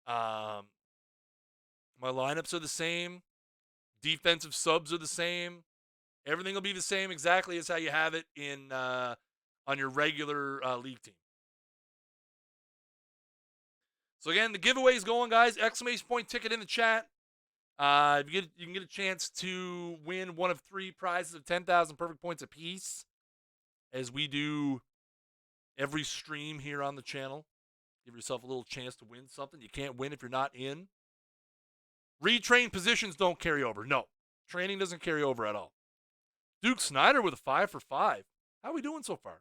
My lineups are the same. Defensive subs are the same. Everything will be the same exactly as how you have it in on your regular league team. So again, the giveaway is going, guys. Exclamation point ticket in the chat. You can get a chance to win one of 3 prizes of 10,000 perfect points apiece, as we do every stream here on the channel. Give yourself a little chance to win something. You can't win if you're not in. Retrained positions don't carry over. No, training doesn't carry over at all. Duke Snyder with a 5 for 5. How are we doing so far?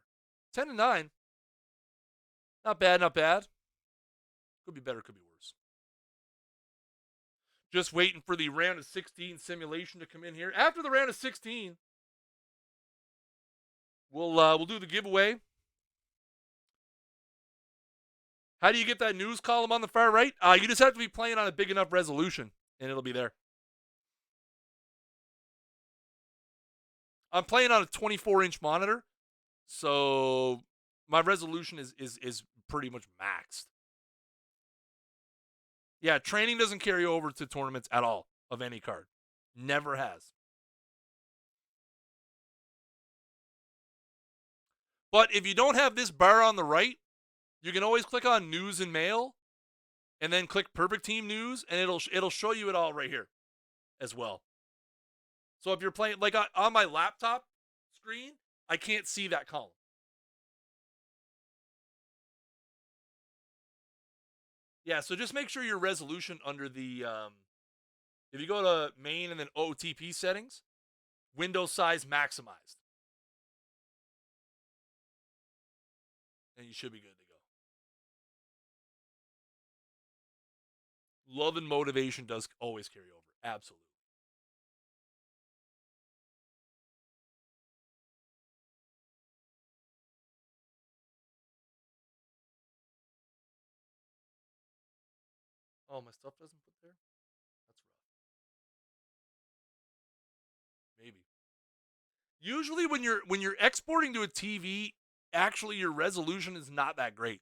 10-9. Not bad, not bad. Could be better, could be worse. Just waiting for the round of 16 simulation to come in here. After the round of 16, we'll do the giveaway. How do you get that news column on the far right? You just have to be playing on a big enough resolution, and it'll be there. I'm playing on a 24-inch monitor, so my resolution is pretty much maxed. Yeah, training doesn't carry over to tournaments at all of any card. Never has. But if you don't have this bar on the right, you can always click on News and Mail, and then click Perfect Team News, and it'll show you it all right here as well. So if you're playing, like on my laptop screen, I can't see that column. Yeah, so just make sure your resolution under the, if you go to main and then OOTP settings, window size maximized. And you should be good to go. Love and motivation does always carry over. Absolutely. Oh, my stuff doesn't put there? That's rough. Maybe. Usually when you're exporting to a TV, actually your resolution is not that great.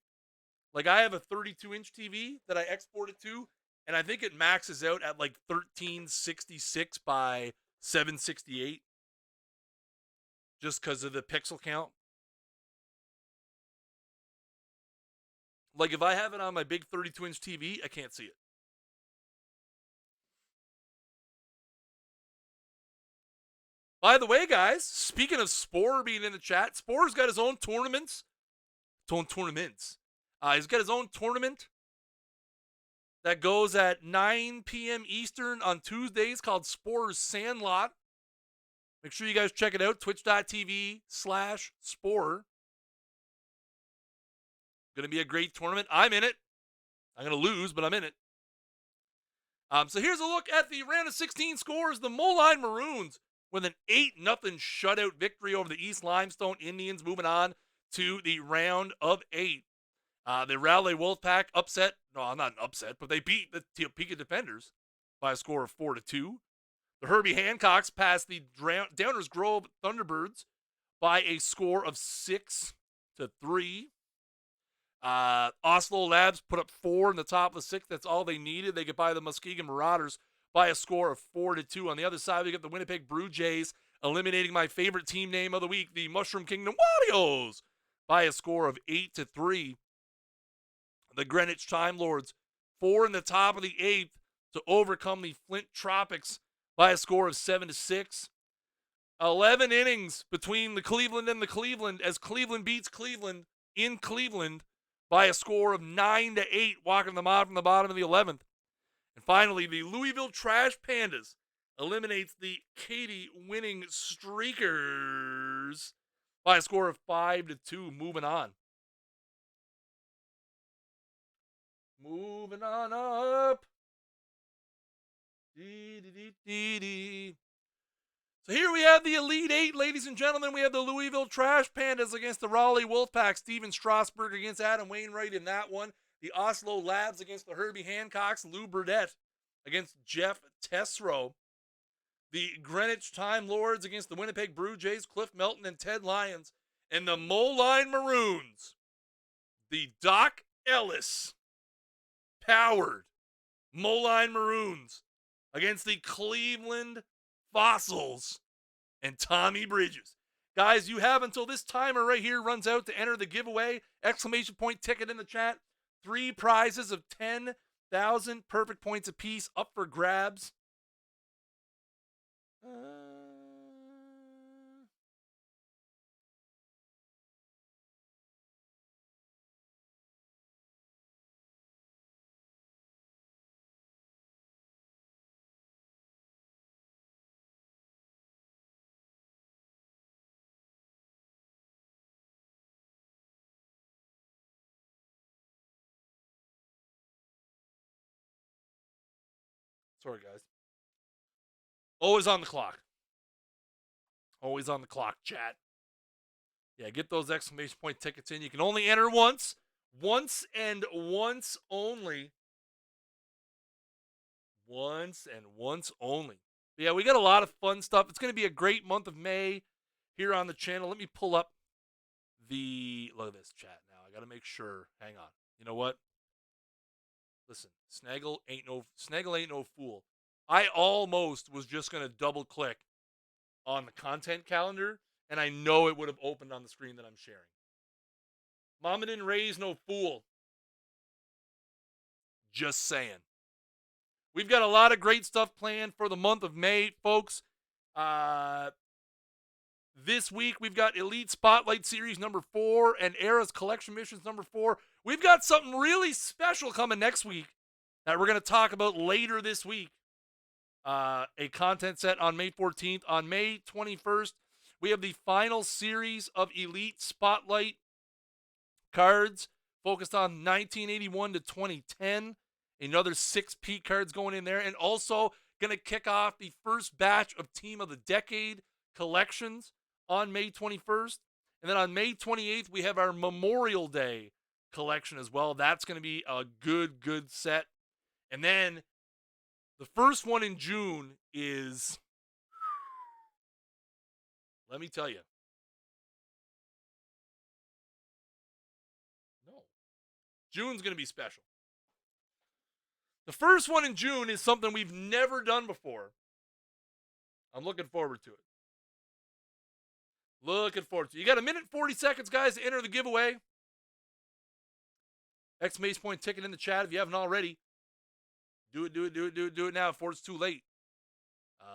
Like I have a 32-inch TV that I exported to, and I think it maxes out at like 1366 by 768 just because of the pixel count. Like if I have it on my big 32-inch TV, I can't see it. By the way, guys, speaking of Spore being in the chat, Spore's got his own tournaments. He's got his own tournament that goes at 9 p.m. Eastern on Tuesdays called Spore's Sandlot. Make sure you guys check it out, twitch.tv/Spore. Going to be a great tournament. I'm in it. I'm going to lose, but I'm in it. So here's a look at the round of 16 scores. The Moline Maroons with an 8-0 shutout victory over the East Limestone Indians, moving on to the round of 8. The Raleigh Wolfpack upset, no, not an upset, but they beat the Topeka Defenders by a score of 4-2. The Herbie Hancocks passed the Downers Grove Thunderbirds by a score of 6-3. Oslo Labs put up 4 in the top of the 6th. That's all they needed. They get by the Muskegon Marauders by a score of 4-2. On the other side, we got the Winnipeg Blue Jays eliminating my favorite team name of the week, the Mushroom Kingdom Warriors, by a score of 8-3. The Greenwich Time Lords 4 in the top of the 8th to overcome the Flint Tropics by a score of 7-6. 11 innings between the Cleveland and the Cleveland as Cleveland beats Cleveland in Cleveland by a score of 9-8, walking them out from the bottom of the 11th. And finally, the Louisville Trash Pandas eliminates the Katie winning Streakers by a score of 5-2. Moving on. Moving on up. So here we have the Elite Eight, ladies and gentlemen. We have the Louisville Trash Pandas against the Raleigh Wolfpack. Steven Strasburg against Adam Wainwright in that one. The Oslo Labs against the Herbie Hancocks. Lou Burdett against Jeff Tesro. The Greenwich Time Lords against the Winnipeg Blue Jays. Cliff Melton and Ted Lyons. And the Moline Maroons. The Doc Ellis powered Moline Maroons against the Cleveland Fossils and Tommy Bridges. Guys, you have until this timer right here runs out to enter the giveaway. Exclamation point ticket in the chat. 3 prizes of 10,000 perfect points apiece up for grabs. Sorry, guys. Always on the clock. Always on the clock, chat. Yeah, get those exclamation point tickets in. You can only enter once. Once and once only. Once and once only. But yeah, we got a lot of fun stuff. It's going to be a great month of May here on the channel. Let me pull up the... Look at this chat now. I got to make sure. Hang on. You know what? Listen, Snaggle ain't no fool. I almost was just going to double click on the content calendar, and I know it would have opened on the screen that I'm sharing. Mama didn't raise no fool. Just saying. We've got a lot of great stuff planned for the month of May, folks. This week, we've got Elite Spotlight Series number 4 and Era's Collection Missions number 4. We've got something really special coming next week that we're going to talk about later this week. A content set on May 14th. On May 21st, we have the final series of Elite Spotlight cards focused on 1981 to 2010. Another 6 P cards going in there. And also going to kick off the first batch of Team of the Decade collections on May 21st. And then on May 28th, we have our Memorial Day collection as well. That's going to be a good set. And then the first one in June is, let me tell you. No. June's going to be special. The first one in June is something we've never done before. I'm looking forward to it. Looking forward to it. You got a minute and 40 seconds, guys, to enter the giveaway. Exclamation point ticket in the chat if you haven't already. Do it now before it's too late.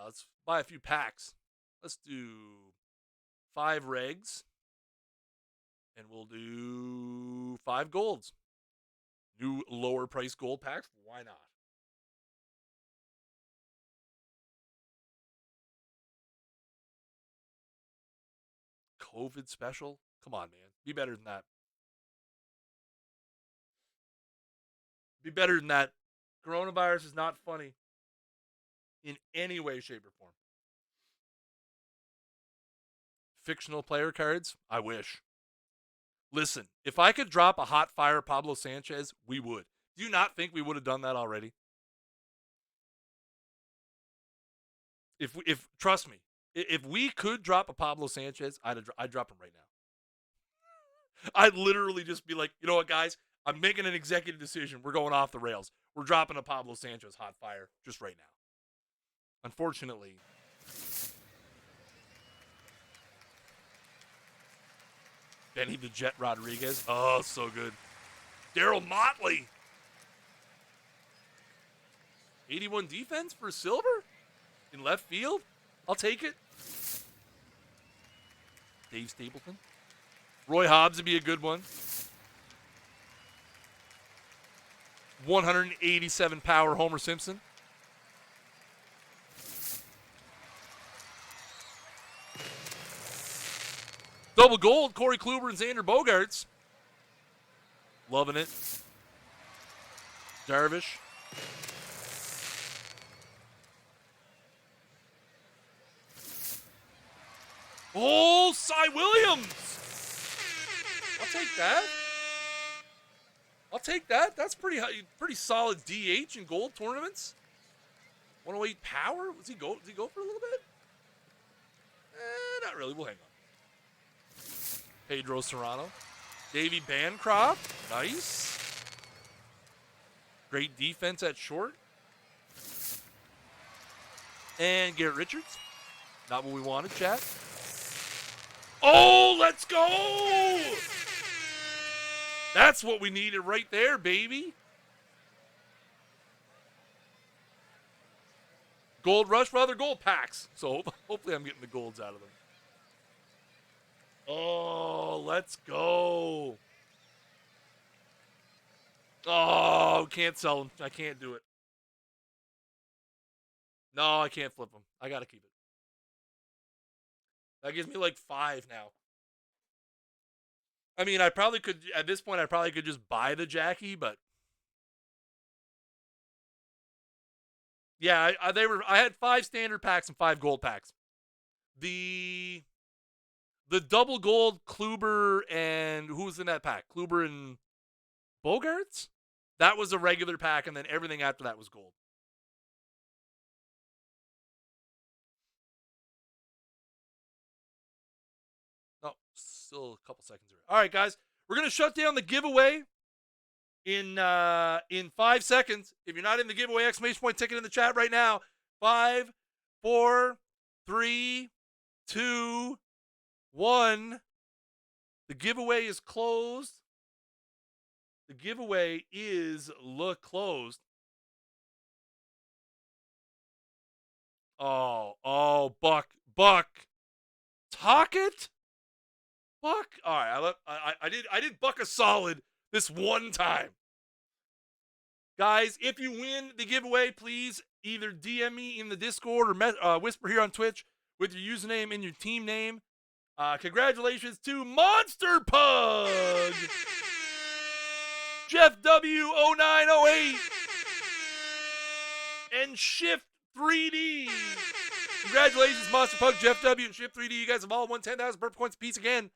Let's buy a few packs. Let's do 5 regs. And we'll do 5 golds. New lower price gold packs. Why not? COVID special? Come on, man. Be better than that. Be better than that. Coronavirus is not funny in any way, shape, or form. Fictional player cards? I wish. Listen, if I could drop a hot fire Pablo Sanchez, we would. Do you not think we would have done that already? If trust me, if we could drop a Pablo Sanchez, I'd drop him right now. I'd literally just be like, you know what, guys? I'm making an executive decision. We're going off the rails. We're dropping a Pablo Sanchez hot fire just right now. Unfortunately, Benny the Jet Rodriguez. Oh, so good. Daryl Motley. 81 defense for silver in left field. I'll take it. Dave Stapleton. Roy Hobbs would be a good one. 187 power Homer Simpson. Double gold, Corey Kluber and Xander Bogaerts. Loving it. Darvish. Oh, Cy Williams. I'll take that. I'll take that. That's pretty solid DH in gold tournaments. 108 power. Does he go for a little bit? Not really. We'll hang on. Pedro Serrano. Davey Bancroft. Nice. Great defense at short. And Garrett Richards. Not what we wanted, chat. Oh, let's go! That's what we needed right there, baby. Gold rush for other gold packs. So hopefully I'm getting the golds out of them. Oh, let's go. Oh, can't sell them. I can't do it. No, I can't flip them. I got to keep it. That gives me like 5 now. I mean, I probably could, at this point, I probably could just buy the Jackie, but. Yeah, I had 5 standard packs and 5 gold packs. The double gold Kluber and who was in that pack? Kluber and Bogaerts? That was a regular pack, and then everything after that was gold. Oh, still a couple seconds. All right, guys, we're gonna shut down the giveaway in 5 seconds. If you're not in the giveaway, exclamation point ticket in the chat right now. 5, 4, 3, 2, 1. The giveaway is closed. The giveaway is closed. Oh, Buck. Talk it? Buck? All right, I did Buck a solid this one time. Guys, if you win the giveaway, please either DM me in the Discord or whisper here on Twitch with your username and your team name. Congratulations to Monster Pug, Jeff W0908, and Shift 3D. Congratulations, Monster Pug, Jeff W, and Shift 3D. You guys have all won 10,000 purple points apiece again.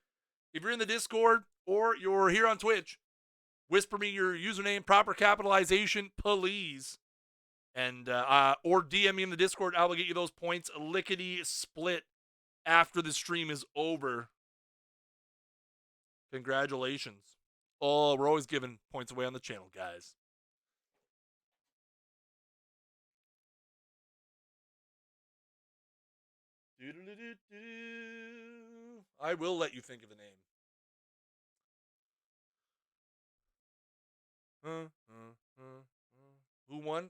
If you're in the Discord or you're here on Twitch, whisper me your username, proper capitalization, please. And or DM me in the Discord. I will get you those points lickety split after the stream is over. Congratulations. Oh, we're always giving points away on the channel, guys. I will let you think of a name. Who won?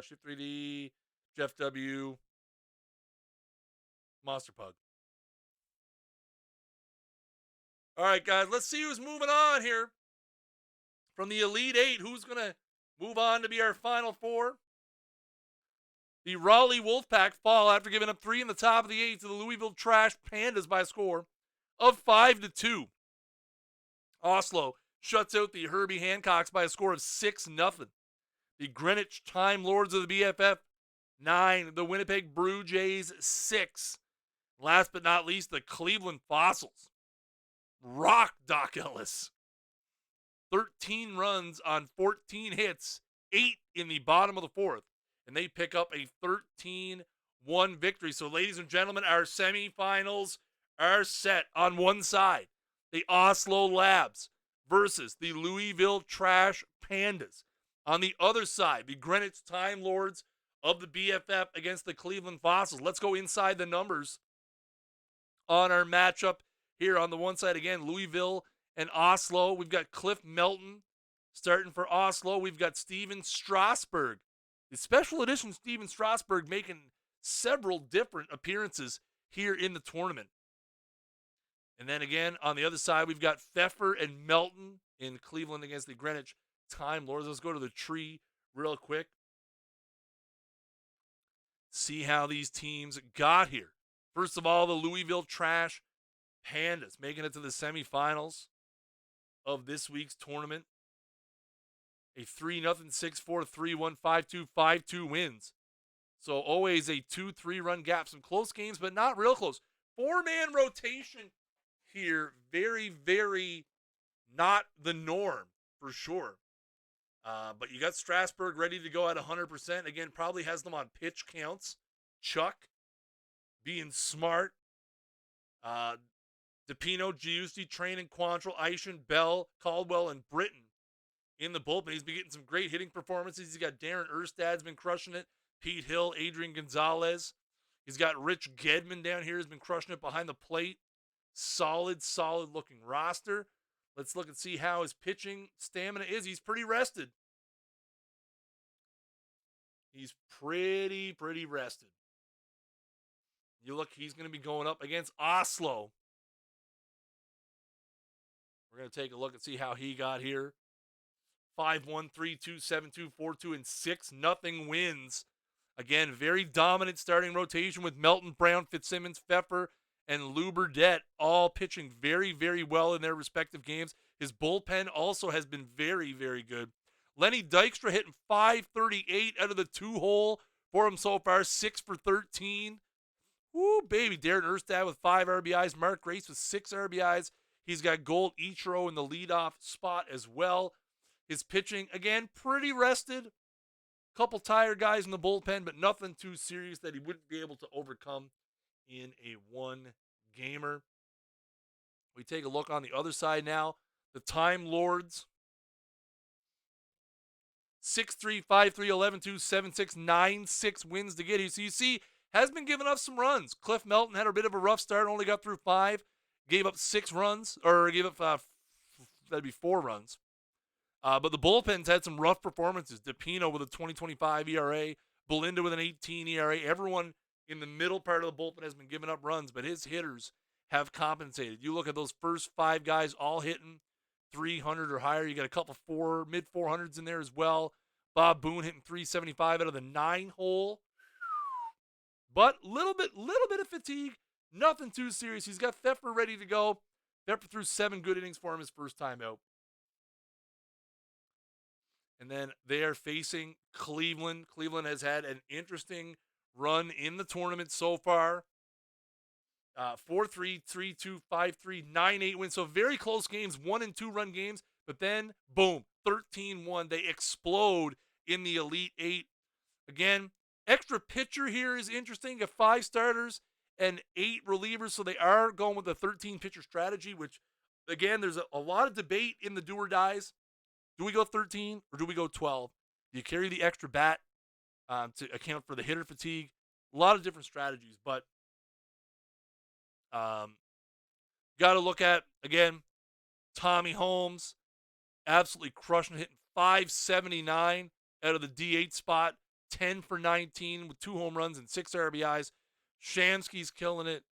Shift 3D, Jeff W, Monster Pug. All right, guys, let's see who's moving on here. From the Elite 8, who's going to move on to be our Final 4? The Raleigh Wolfpack fall after giving up 3 in the top of the 8th to the Louisville Trash Pandas by a score of 5-2. Oslo shuts out the Herbie Hancocks by a score of 6-0. The Greenwich Time Lords of the BFF 9. The Winnipeg Blue Jays 6. Last but not least, the Cleveland Fossils rock Doc Ellis. 13 runs on 14 hits, 8 in the bottom of the 4th. And they pick up a 13-1 victory. So, ladies and gentlemen, our semifinals are set. On one side, the Oslo Labs versus the Louisville Trash Pandas. On the other side, the Greenwich Time Lords of the BFF against the Cleveland Fossils. Let's go inside the numbers on our matchup here. On the one side, again, Louisville and Oslo. We've got Cliff Melton starting for Oslo. We've got Steven Strasburg. The special edition Steven Strasburg making several different appearances here in the tournament. And then again, on the other side, we've got Pfeffer and Melton in Cleveland against the Greenwich Time Lords. Let's go to the tree real quick. See how these teams got here. First of all, the Louisville Trash Pandas making it to the semifinals of this week's tournament. A 3-0, 6-4, 3-1, 5-2, 5-2 wins. So always a 2-3 run gap. Some close games, but not real close. 4-man rotation here. Very, very not the norm for sure. But you got Strasburg ready to go at 100%. Again, probably has them on pitch counts. Chuck being smart. DePino, Giusti, Train, and Quantrill, Isham, Bell, Caldwell, and Britton in the bullpen. He's been getting some great hitting performances. He's got Darren Erstad's been crushing it. Pete Hill, Adrian Gonzalez. He's got Rich Gedman down here. Has been crushing it behind the plate. Solid looking roster. Let's look and see how his pitching stamina is. He's pretty rested. He's pretty rested. You look, he's going to be going up against Oslo. We're going to take a look and see how he got here. 5-1, 3-2, 7-2, 4-2, and 6-0 wins. Again, very dominant starting rotation with Melton, Brown, Fitzsimmons, Pfeffer, and Lou Burdette all pitching very, very well in their respective games. His bullpen also has been very, very good. Lenny Dykstra hitting .538 out of the 2-hole for him so far, 6 for 13. Woo, baby. Darren Erstad with 5 RBIs. Mark Grace with 6 RBIs. He's got Gold Ichiro in the leadoff spot as well. His pitching, again, pretty rested. Couple tired guys in the bullpen, but nothing too serious that he wouldn't be able to overcome in a one-gamer. We take a look on the other side now. The Time Lords. 6-3, 5-3, 11-2, 7-6, 9-6 wins to get here. So you see, has been giving up some runs. Cliff Melton had a bit of a rough start, only got through 5. Gave up 6 runs, or gave up, that'd be 4 runs. But the bullpen's had some rough performances. DePino with a 20.25 ERA. Belinda with an 18 ERA. Everyone in the middle part of the bullpen has been giving up runs, but his hitters have compensated. You look at those first 5 guys all hitting 300 or higher. You got a couple mid-400s in there as well. Bob Boone hitting 375 out of the 9-hole. But little bit of fatigue. Nothing too serious. He's got Pfeffer ready to go. Pfeffer threw 7 good innings for him his first time out. And then they are facing Cleveland. Cleveland has had an interesting run in the tournament so far. 4-3, 3-2, 5-3, 9-8 wins. So very close games, 1- and 2-run games. But then, boom, 13-1. They explode in the Elite 8. Again, extra pitcher here is interesting. You have 5 starters and 8 relievers. So they are going with the 13-pitcher strategy, which, again, there's a lot of debate in the do-or-dies. Do we go 13 or do we go 12? Do you carry the extra bat to account for the hitter fatigue? A lot of different strategies, but got to look at, again, Tommy Holmes absolutely crushing it, hitting .579 out of the D8 spot, 10 for 19 with 2 home runs and 6 RBIs. Shamsky's killing it.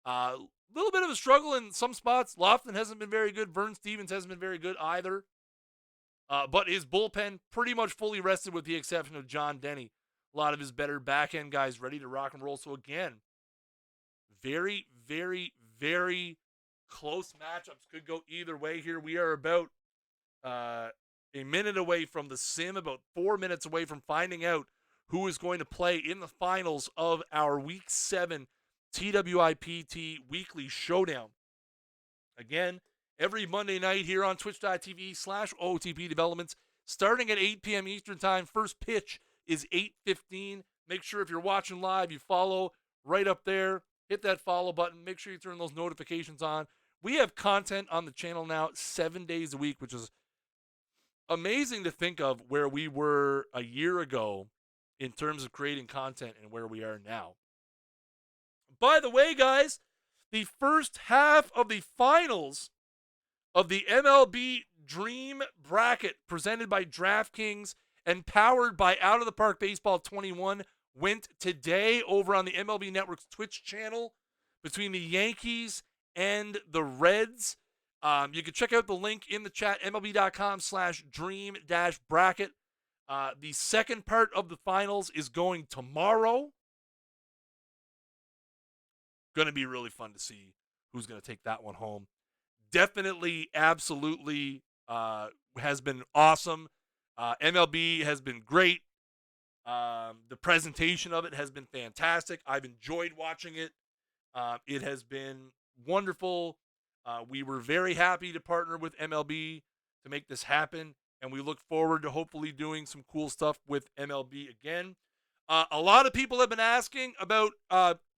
Little bit of a struggle in some spots. Lofton hasn't been very good. Vern Stevens hasn't been very good either. But his bullpen pretty much fully rested with the exception of John Denny. A lot of his better back-end guys ready to rock and roll. So again, very, very, very close matchups. Could go either way here. We are about a minute away from the sim, about 4 minutes away from finding out who is going to play in the finals of our Week 7 TWIPT Weekly Showdown. Again, every Monday night here on twitch.tv/OOTP Developments, starting at 8 p.m. Eastern Time. First pitch is 8:15. Make sure if you're watching live, you follow right up there. Hit that follow button. Make sure you turn those notifications on. We have content on the channel now 7 days a week, which is amazing to think of where we were a year ago in terms of creating content and where we are now. By the way, guys, the first half of the finals of the MLB Dream Bracket presented by DraftKings and powered by Out of the Park Baseball 21 went today over on the MLB Network's Twitch channel between the Yankees and the Reds. You can check out the link in the chat, MLB.com/dream-bracket. The second part of the finals is going tomorrow. Going to be really fun to see who's going to take that one home. Definitely, absolutely has been awesome. MLB has been great. The presentation of it has been fantastic. I've enjoyed watching it. It has been wonderful. We were very happy to partner with MLB to make this happen, and we look forward to hopefully doing some cool stuff with MLB again. A lot of people have been asking about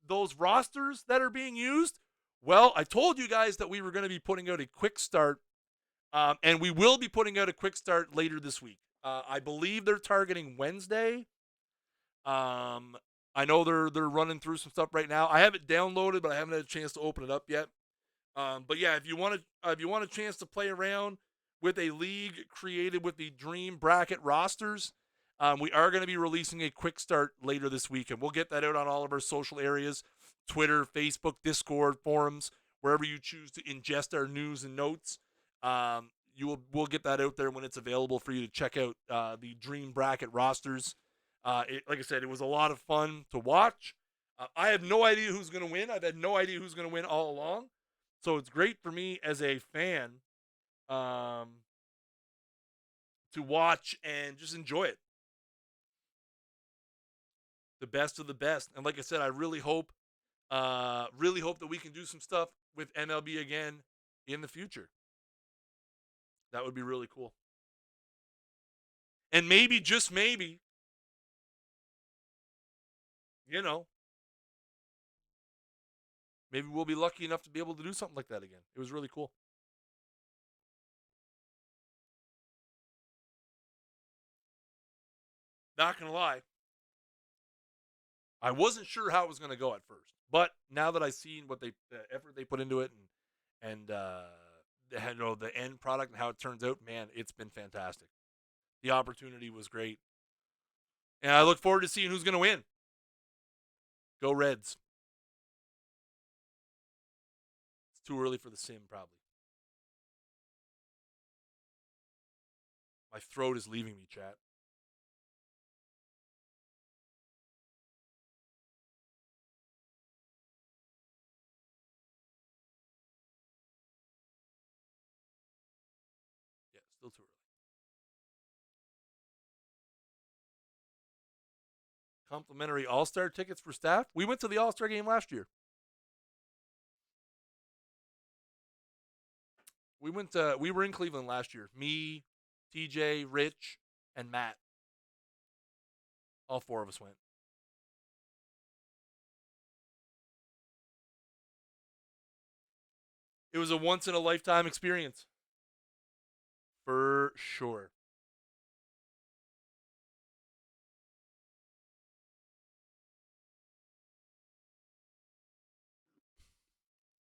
those rosters that are being used. Well, I told you guys that we were going to be putting out a quick start, and we will be putting out a quick start later this week. I believe they're targeting Wednesday. I know they're running through some stuff right now. I have it downloaded, but I haven't had a chance to open it up yet. But yeah, if you want a chance to play around with a league created with the Dream Bracket rosters, we are going to be releasing a quick start later this week, and we'll get that out on all of our social areas: Twitter, Facebook, Discord, forums, wherever you choose to ingest our news and notes. We'll get that out there when it's available for you to check out the Dream Bracket rosters. Like I said, it was a lot of fun to watch. I have no idea who's going to win. I've had no idea who's going to win all along. So it's great for me as a fan to watch and just enjoy it. The best of the best. And like I said, I really hope that we can do some stuff with MLB again in the future. That would be really cool. And maybe, just maybe, maybe we'll be lucky enough to be able to do something like that again. It was really cool. Not going to lie, I wasn't sure how it was going to go at first. But now that I've seen the effort they put into it and the end product and how it turns out, man, it's been fantastic. The opportunity was great. And I look forward to seeing who's going to win. Go Reds. It's too early for the sim, probably. My throat is leaving me, chat. Yeah, still too early. Complimentary All-Star tickets for staff. We went to the All-Star game last year. We were in Cleveland last year. Me, TJ, Rich, and Matt. All four of us went. It was a once in a lifetime experience. For sure.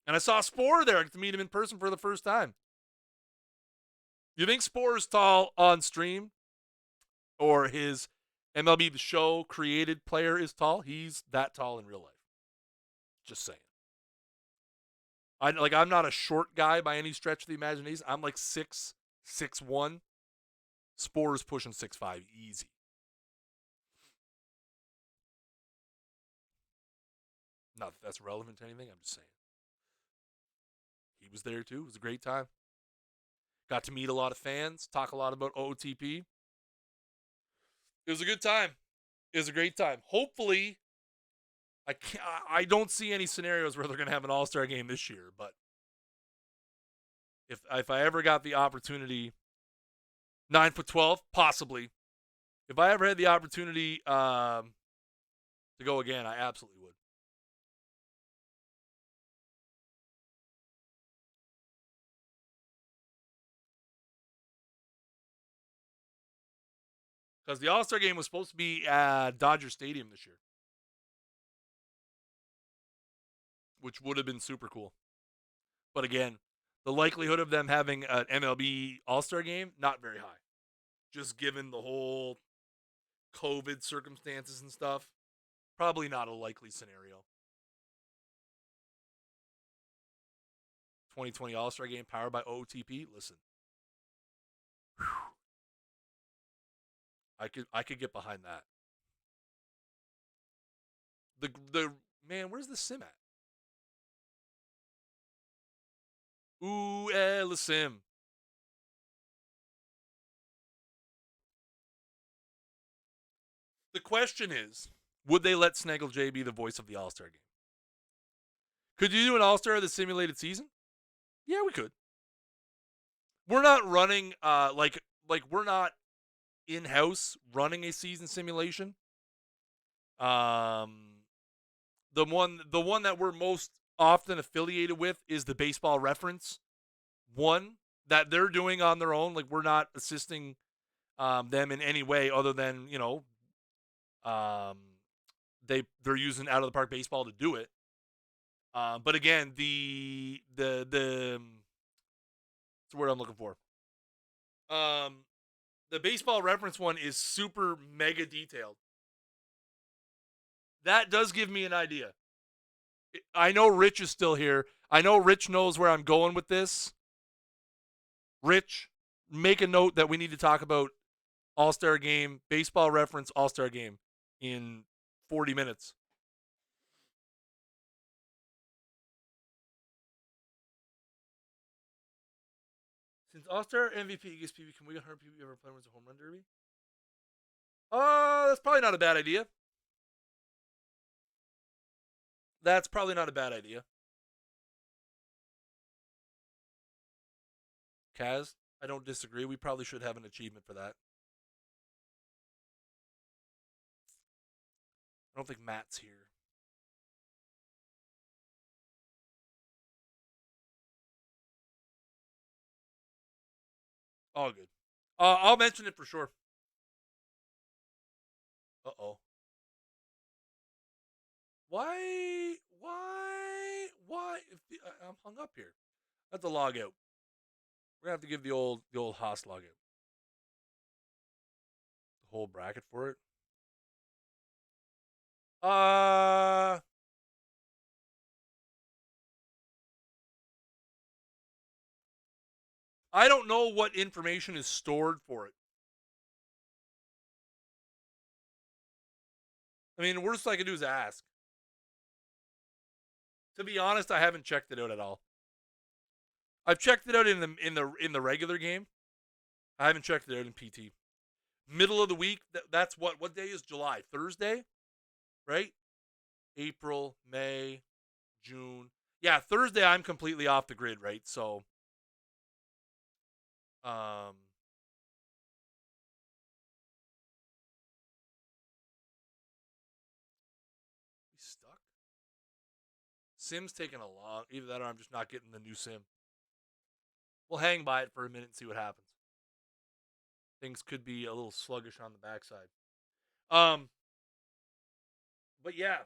And I saw Spore there. I got to meet him in person for the first time. You think Spore is tall on stream? Or his MLB The Show created player is tall? He's that tall in real life. Just saying. I'm not a short guy by any stretch of the imagination. I'm like 6'1". Spore is pushing 6'5", easy. Not that that's relevant to anything. I'm just saying. He was there too. It was a great time. Got to meet a lot of fans, talk a lot about OOTP. It was a good time. It was a great time. Hopefully, I don't see any scenarios where they're going to have an All-Star game this year, but if I ever got the opportunity, 9'12", possibly. If I ever had the opportunity to go again, I absolutely would. Because the All-Star game was supposed to be at Dodger Stadium this year, which would have been super cool. But again, the likelihood of them having an MLB All-Star game, not very high. Just given the whole COVID circumstances and stuff, probably not a likely scenario. 2020 All-Star game powered by OOTP. Listen. Whew. I could get behind that. The man, where's the sim at? Ooh, le sim. The question is, would they let Snaggle J be the voice of the All-Star game? Could you do an All-Star of the simulated season? Yeah, we could. We're not running like we're not in-house running a season simulation. Um the one that we're most often affiliated with is the Baseball Reference one that they're doing on their own. Like we're not assisting them in any way other than um, they're using out of the park baseball to do it. But again, what's the word I'm looking for? Um, the Baseball Reference one is super mega detailed. That does give me an idea. I know Rich is still here. I know Rich knows where I'm going with this. Rich, make a note that we need to talk about All-Star Game, Baseball Reference All-Star Game in 40 minutes. Since All-Star MVP gets PB, can we get 100 PB ever play as a home run derby? That's probably not a bad idea. That's probably not a bad idea. Kaz, I don't disagree. We probably should have an achievement for that. I don't think Matt's here. All good. I'll mention it for sure. Uh-oh. Why? Why? I'm hung up here. That's a log out. We're gonna have to give the old Haas log out. The whole bracket for it. Uh, I don't know what information is stored for it. I mean, the worst I can do is ask. To be honest, I haven't checked it out at all. I've checked it out in the regular game. I haven't checked it out in PT. Middle of the week. That's what day is July? Thursday, right? April, May, June. Yeah, Thursday I'm completely off the grid, right? So, um, he's stuck. Sim's taking a long. Either that or I'm just not getting the new Sim. We'll hang by it for a minute and see what happens. Things could be a little sluggish on the backside. Um, but yeah,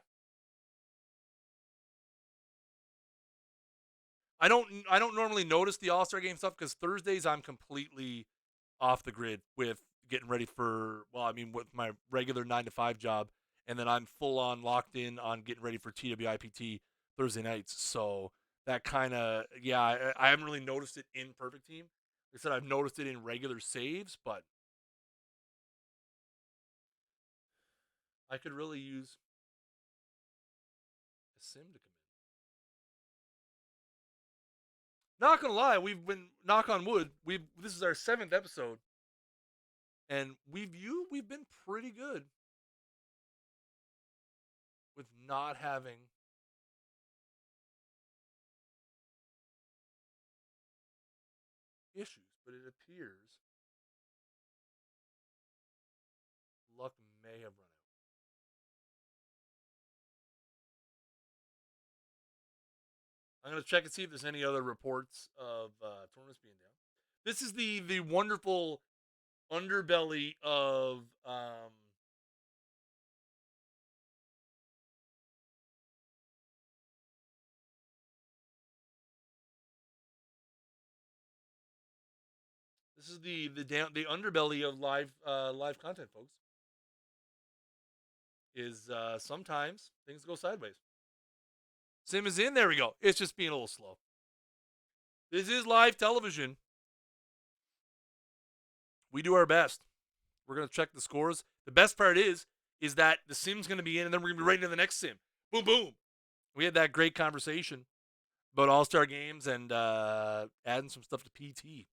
I don't normally notice the All Star Game stuff because Thursdays I'm completely off the grid with getting ready for with my regular 9 to 5 job, and then I'm full on locked in on getting ready for TWIPT Thursday nights. So that kind of I haven't really noticed it in Perfect Team. Like I said, I've noticed it in regular saves, but I could really use a sim to come in. Not gonna lie, we've been knock on wood. This is our 7th episode, and we've been pretty good with not having issues, but it appears luck may have run out. I'm gonna check and see if there's any other reports of tournaments being down. This is the wonderful underbelly of this is the underbelly of live content, folks. Is sometimes things go sideways. Sim is in. There we go. It's just being a little slow. This is live television. We do our best. We're gonna check the scores. The best part is that the sim's gonna be in, and then we're gonna be right into the next sim. Boom, boom. We had that great conversation about All-Star games and adding some stuff to PT.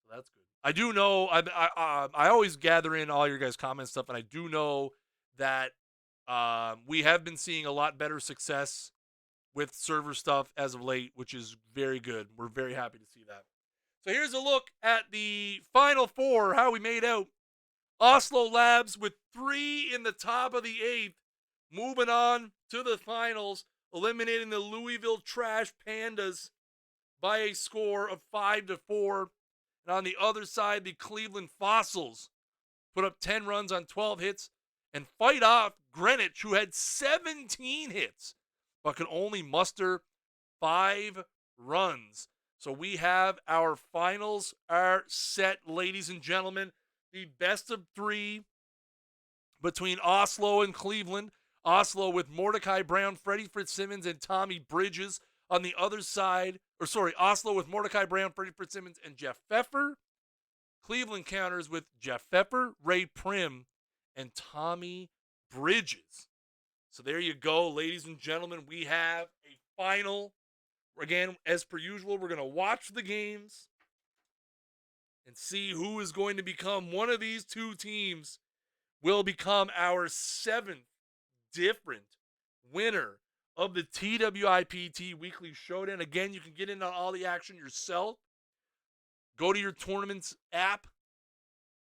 So that's good. I do know I always gather in all your guys' comments stuff, and I do know that we have been seeing a lot better success with server stuff as of late, which is very good. We're very happy to see that. So here's a look at the Final Four, how we made out. Oslo Labs with 3 in the top of the 8th, moving on to the finals, eliminating the Louisville Trash Pandas by a score of 5-4. And on the other side, the Cleveland Fossils put up 10 runs on 12 hits and fight off Greenwich, who had 17 hits, but could only muster 5 runs. So we have our finals are set, ladies and gentlemen. The best of 3 between Oslo and Cleveland. Oslo with Mordecai Brown, Freddie Fitzsimmons, and Tommy Bridges. On the other side, Oslo with Mordecai Brown, Freddie Fitzsimmons, and Jeff Pfeffer. Cleveland counters with Jeff Pfeffer, Ray Prim, and Tommy Bridges. So there you go, ladies and gentlemen. We have a final. Again, as per usual, we're going to watch the games and see who is going to become one of these 2 teams will become our 7th different winner of the TWIPT Weekly Showdown. Again, you can get in on all the action yourself. Go to your tournaments app,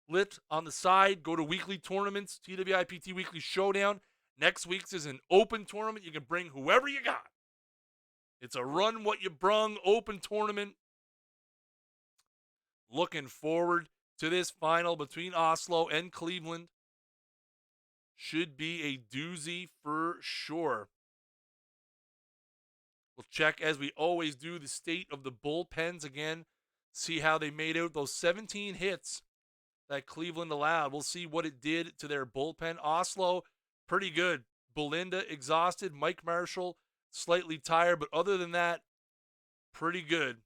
lit on the side. Go to Weekly Tournaments, TWIPT Weekly Showdown. Next week's is an open tournament. You can bring whoever you got. It's a run what you brung open tournament. Looking forward to this final between Oslo and Cleveland. Should be a doozy for sure. We'll check, as we always do, the state of the bullpens again. See how they made out those 17 hits that Cleveland allowed. We'll see what it did to their bullpen. Oslo, pretty good. Belinda, exhausted. Mike Marshall, slightly tired. But other than that, pretty good.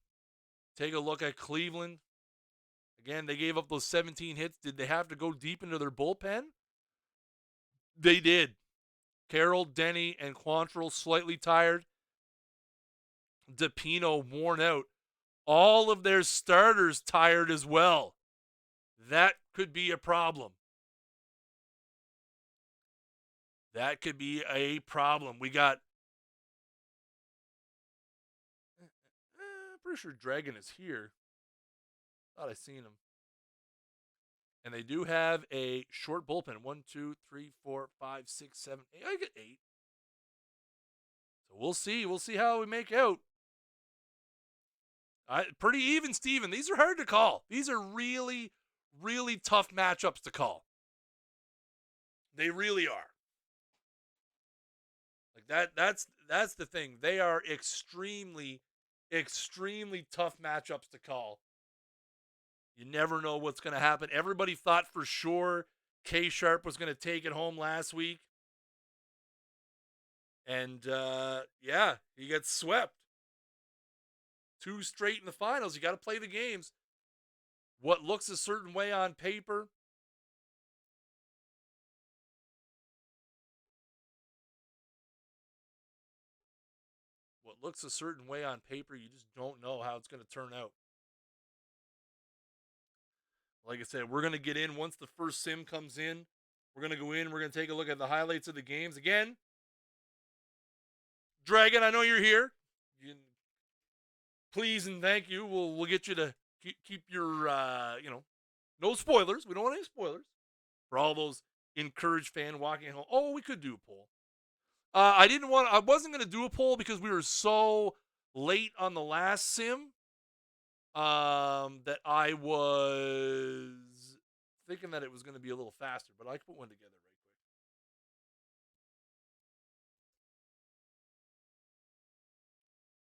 Take a look at Cleveland. Again, they gave up those 17 hits. Did they have to go deep into their bullpen? They did. Carroll, Denny, and Quantrill slightly tired. DePino worn out. All of their starters tired as well. That could be a problem. That could be a problem. We got... pretty sure Dragon is here. Thought I seen him. And they do have a short bullpen. 1, 2, 3, 4, 5, 6, 7, 8. I get 8. So we'll see. We'll see how we make out. Pretty even, Steven. These are hard to call. These are really, really tough matchups to call. They really are. Like that's the thing. They are extremely, extremely tough matchups to call. You never know what's going to happen. Everybody thought for sure K-Sharp was going to take it home last week. And, yeah, he gets swept. 2 straight in the finals. You got to play the games. What looks a certain way on paper. What looks a certain way on paper, you just don't know how it's going to turn out. Like I said, we're going to get in once the first sim comes in. We're going to go in. We're going to take a look at the highlights of the games. Again, Dragon, I know you're here. Please and thank you. We'll get you to keep your, no spoilers. We don't want any spoilers. For all those encouraged fan walking home. Oh, we could do a poll. I wasn't going to do a poll because we were so late on the last sim that I was thinking that it was going to be a little faster, but I can put one together right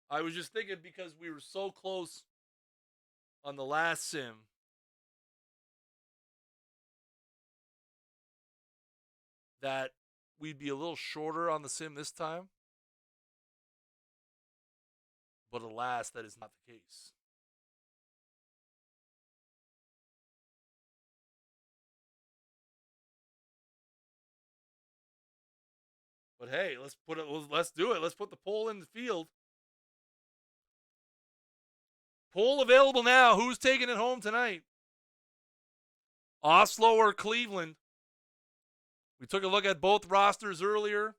quick. I was just thinking because we were so close on the last sim. That we'd be a little shorter on the sim this time. But alas, that is not the case. But hey, let's do it. Let's put the poll in the field. Poll available now. Who's taking it home tonight? Oslo or Cleveland? We took a look at both rosters earlier.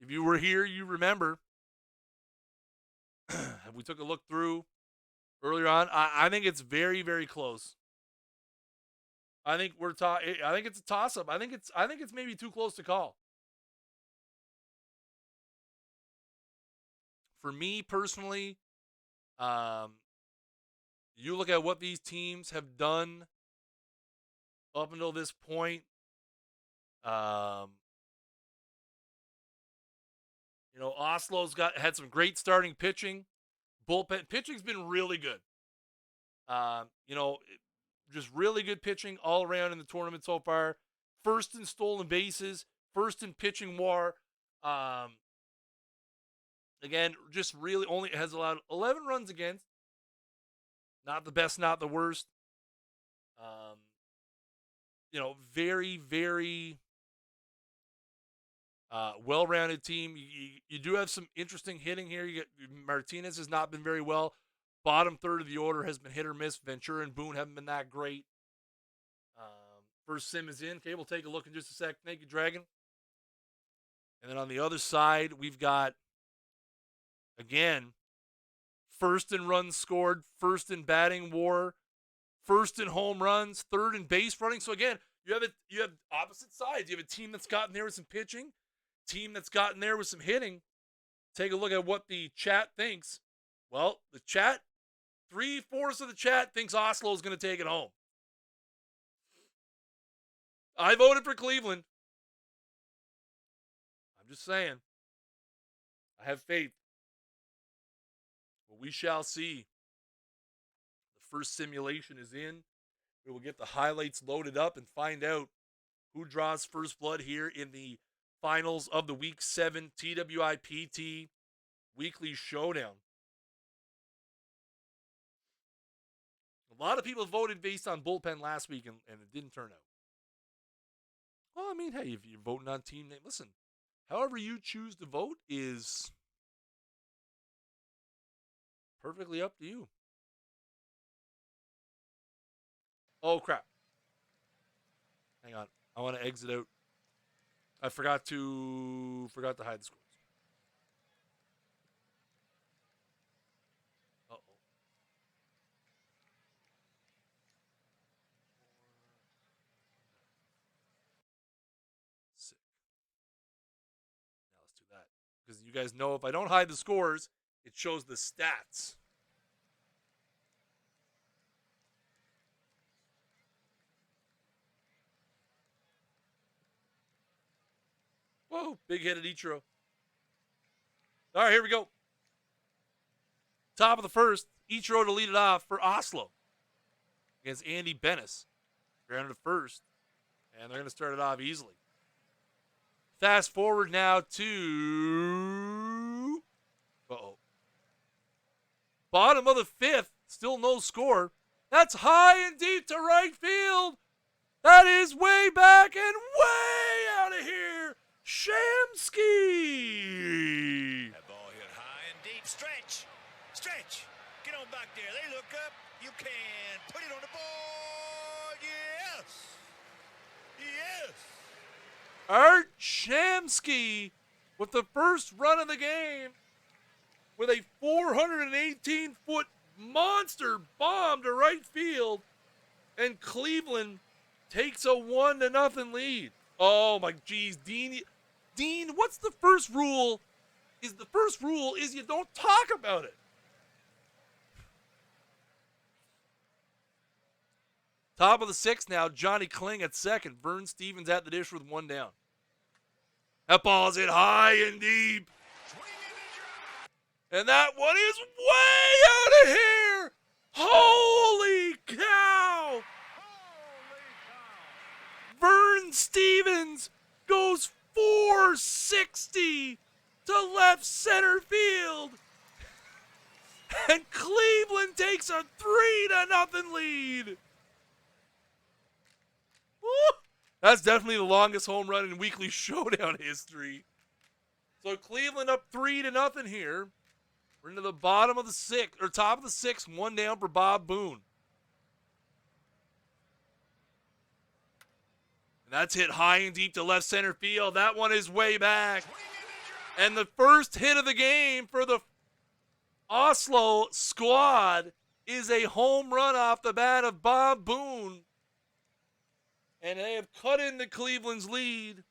If you were here, you remember. We took a look through earlier on. I think it's very, very close. I think I think it's a toss-up. I think it's maybe too close to call. For me personally, you look at what these teams have done up until this point. Oslo's had some great starting pitching. Bullpen pitching's been really good. Just really good pitching all around in the tournament so far. First in stolen bases, first in pitching WAR. Again, just really only has allowed 11 runs against. Not the best, not the worst. Very, very well-rounded team. You do have some interesting hitting here. Martinez has not been very well. Bottom third of the order has been hit or miss. Ventura and Boone haven't been that great. First sim is in. Okay, we'll take a look in just a sec. Thank you, Dragon. And then on the other side, we've got, again, first in runs scored, first in batting WAR, first in home runs, third in base running. So again, you have opposite sides. You have a team that's gotten there with some pitching, team that's gotten there with some hitting. Take a look at what the chat thinks. Well, the chat, 3/4 of the chat thinks Oslo is going to take it home. I voted for Cleveland. I'm just saying. I have faith. But we shall see. The first simulation is in. We will get the highlights loaded up and find out who draws first blood here in the finals of the Week 7 TWIPT Weekly Showdown. A lot of people voted based on bullpen last week, and it didn't turn out. Well, I mean, hey, if you're voting on team name, listen, however you choose to vote is perfectly up to you. Oh, crap. Hang on. I want to exit out. I forgot to hide the scores. Uh-oh. Sick. Now let's do that. Because you guys know if I don't hide the scores, it shows the stats. Whoa, big hit at Ichiro. All right, here we go. Top of the first, Ichiro to lead it off for Oslo against Andy Bennis. Grounded to first, and they're going to start it off easily. Fast forward now to bottom of the fifth, still no score. That's high and deep to right field. That is way back and way out of here. Shamsky. That ball hit high and deep. Stretch. Get on back there. They look up. You can put it on the board. Yes. Art Shamsky with the first run of the game with a 418-foot monster bomb to right field, and Cleveland takes a 1-0 lead. Oh my geez, Dean, what's the first rule? The first rule is you don't talk about it. Top of the sixth now, Johnny Kling at second. Vern Stevens at the dish with one down. That ball's hit high and deep. And that one is way out of here. Holy cow. Vern Stevens goes 460 to left center field. And Cleveland takes a 3-0 lead. Woo! That's definitely the longest home run in Weekly Showdown history. So Cleveland up 3-0 here. We're into the bottom of the sixth, or top of the sixth, one down for Bob Boone. And that's hit high and deep to left center field. That one is way back. And the first hit of the game for the Oslo squad is a home run off the bat of Bob Boone. And they have cut into Cleveland's lead.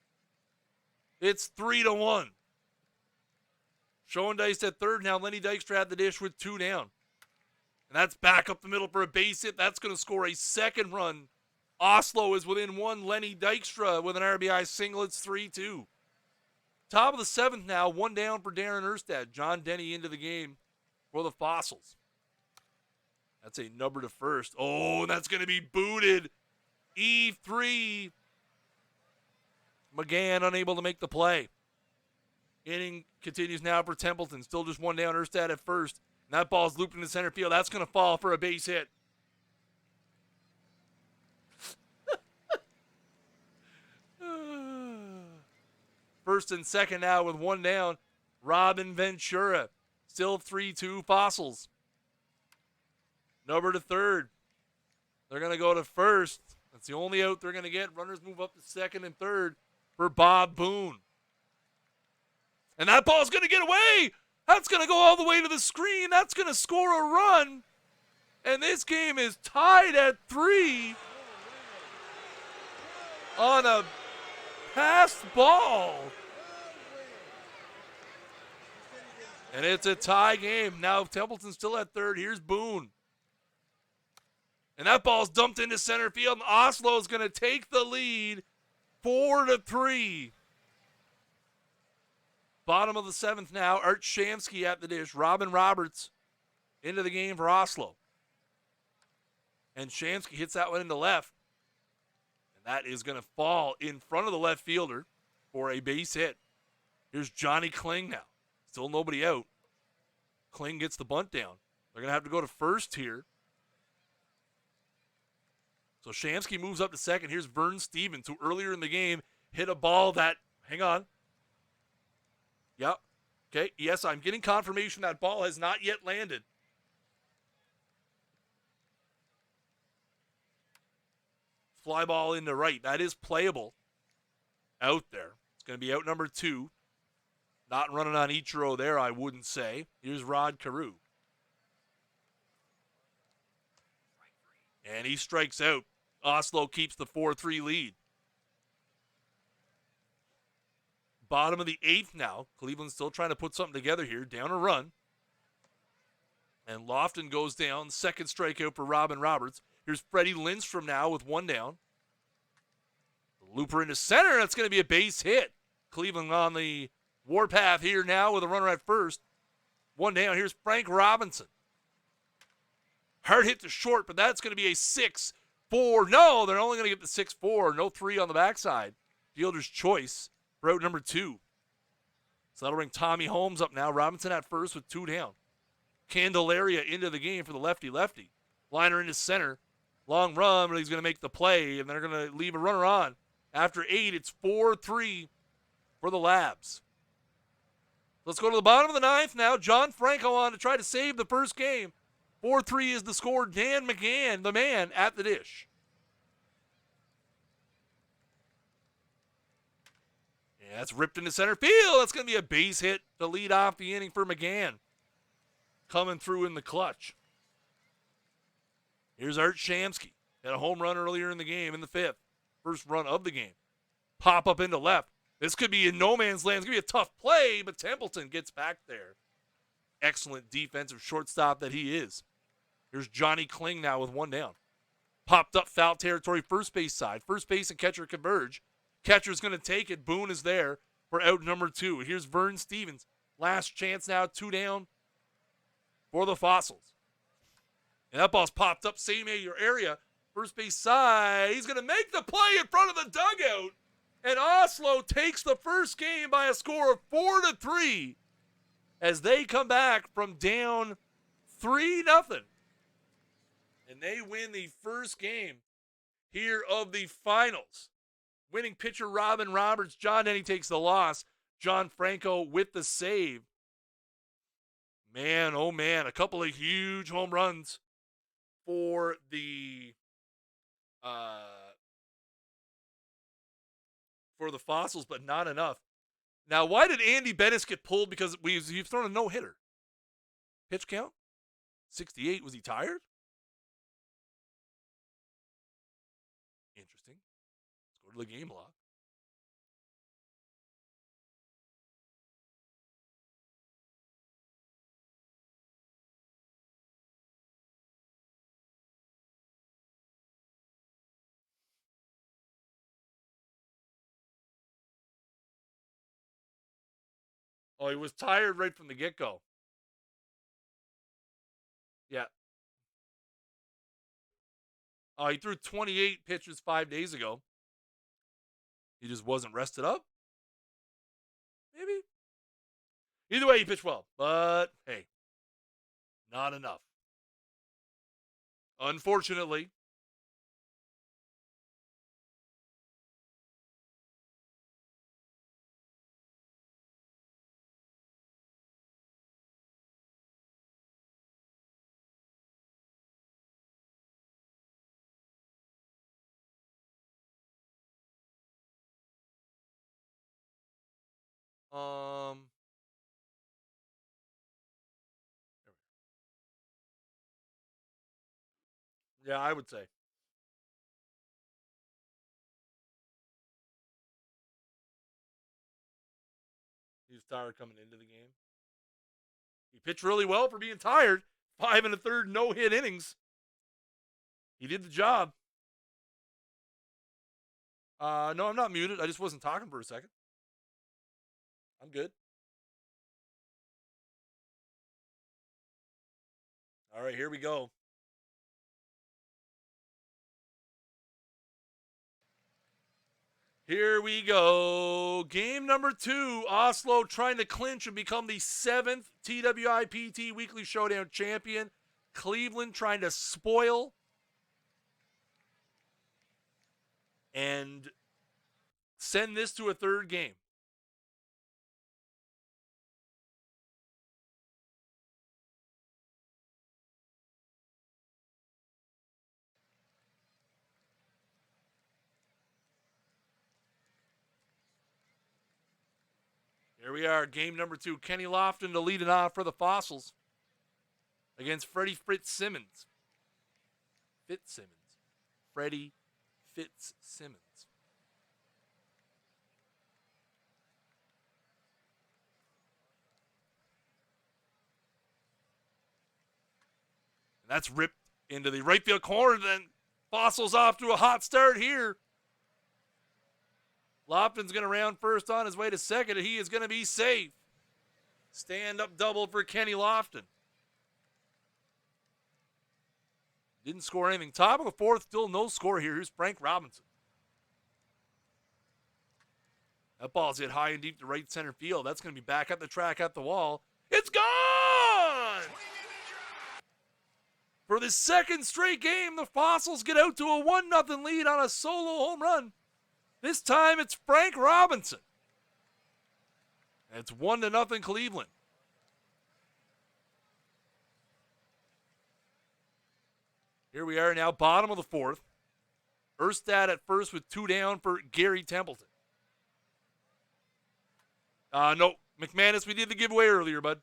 It's 3-1. Showing dice at third. Now Lenny Dykstra at the dish with 2 down. And that's back up the middle for a base hit. That's going to score a second run. Oslo is within 1. Lenny Dykstra with an RBI single. It's 3-2. Top of the 7th now. 1 down for Darren Erstad. John Denny into the game for the Fossils. That's a number to first. Oh, and that's going to be booted. E3. McGann unable to make the play. Inning continues now for Templeton. Still just 1 down. Erstad at first. And that ball's looped into center field. That's going to fall for a base hit. First and second now with 1 down. Robin Ventura. Still 3-2 Fossils. Number to third. They're going to go to first. That's the only out they're going to get. Runners move up to second and third for Bob Boone. And that ball's going to get away. That's going to go all the way to the screen. That's going to score a run. And this game is tied at 3 on a passed ball. And it's a tie game. Now Templeton's still at third. Here's Boone. And that ball's dumped into center field. And Oslo's going to take the lead 4-3. Bottom of the 7th now. Art Shamsky at the dish. Robin Roberts into the game for Oslo. And Shamsky hits that one into left. And that is going to fall in front of the left fielder for a base hit. Here's Johnny Kling now. Still nobody out. Kling gets the bunt down. They're going to have to go to first here. So Shamsky moves up to second. Here's Vern Stevens, who earlier in the game hit a ball that, hang on. Yep. Okay. Yes, I'm getting confirmation that ball has not yet landed. Fly ball into right. That is playable out there. It's going to be out number 2. Not running on Ichiro there, I wouldn't say. Here's Rod Carew. And he strikes out. Oslo keeps the 4-3 lead. Bottom of the 8th now. Cleveland's still trying to put something together here. Down a run. And Lofton goes down. Second strikeout for Robin Roberts. Here's Freddie Lindstrom now with 1 down. Looper into center. That's going to be a base hit. Cleveland on the warpath here now with a runner at first. 1 down. Here's Frank Robinson. Hard hit to short, but that's going to be a 6-4. No, they're only going to get the 6-4. No 3 on the backside. Fielder's choice for out number 2. So that'll bring Tommy Holmes up now. Robinson at first with 2 down. Candelaria into the game for the lefty-lefty. Liner into center. Long run, but he's going to make the play, and they're going to leave a runner on. After 8, it's 4-3 for the Labs. Let's go to the bottom of the 9th now. John Franco on to try to save the first game. 4-3 is the score. Dan McGann, the man, at the dish. Yeah, that's ripped into center field. That's going to be a base hit to lead off the inning for McGann. Coming through in the clutch. Here's Art Shamsky. Had a home run earlier in the game in the 5th. First run of the game. Pop up into left. This could be in no man's land. It's going to be a tough play, but Templeton gets back there. Excellent defensive shortstop that he is. Here's Johnny Kling now with 1 down. Popped up foul territory, first base side. First base and catcher converge. Catcher's going to take it. Boone is there for out number 2. Here's Vern Stevens. Last chance now, 2 down for the Fossils. And that ball's popped up, same area. First base side. He's going to make the play in front of the dugout. And Oslo takes the first game by a score of 4-3 as they come back from down 3-0. And they win the first game here of the finals. Winning pitcher Robin Roberts. John Denny takes the loss. John Franco with the save. Man, oh man, a couple of huge home runs for the Fossils, but not enough. Now, why did Andy Bettis get pulled? Because he's thrown a no-hitter. Pitch count? 68. Was he tired? Interesting. Let's go to the game log. Oh, he was tired right from the get-go. Yeah. Oh, he threw 28 pitches 5 days ago. He just wasn't rested up? Maybe. Either way, he pitched well. But, hey, not enough. Unfortunately. Yeah, I would say. He was tired coming into the game. He pitched really well for being tired. 5 1/3 no-hit innings. He did the job. No, I'm not muted. I just wasn't talking for a second. I'm good. All right, here we go. Here we go. Game number 2. Oslo trying to clinch and become the 7th TWIPT Weekly Showdown Champion. Cleveland trying to spoil and send this to a third game. Here we are, game number 2. Kenny Lofton to lead it off for the Fossils against Freddie Fitzsimmons. Freddie Fitzsimmons. And that's ripped into the right field corner. Then Fossils off to a hot start here. Lofton's going to round first on his way to second, and he is going to be safe. Stand-up double for Kenny Lofton. Didn't score anything. Top of the 4th, still no score here. Here's Frank Robinson. That ball's hit high and deep to right center field. That's going to be back at the track at the wall. It's gone! For the second straight game, the Fossils get out to a 1-0 lead on a solo home run. This time it's Frank Robinson. And it's 1-0 Cleveland. Here we are now, bottom of the 4th. Erstad at first with 2 down for Gary Templeton. No, McManus, we did the giveaway earlier, bud.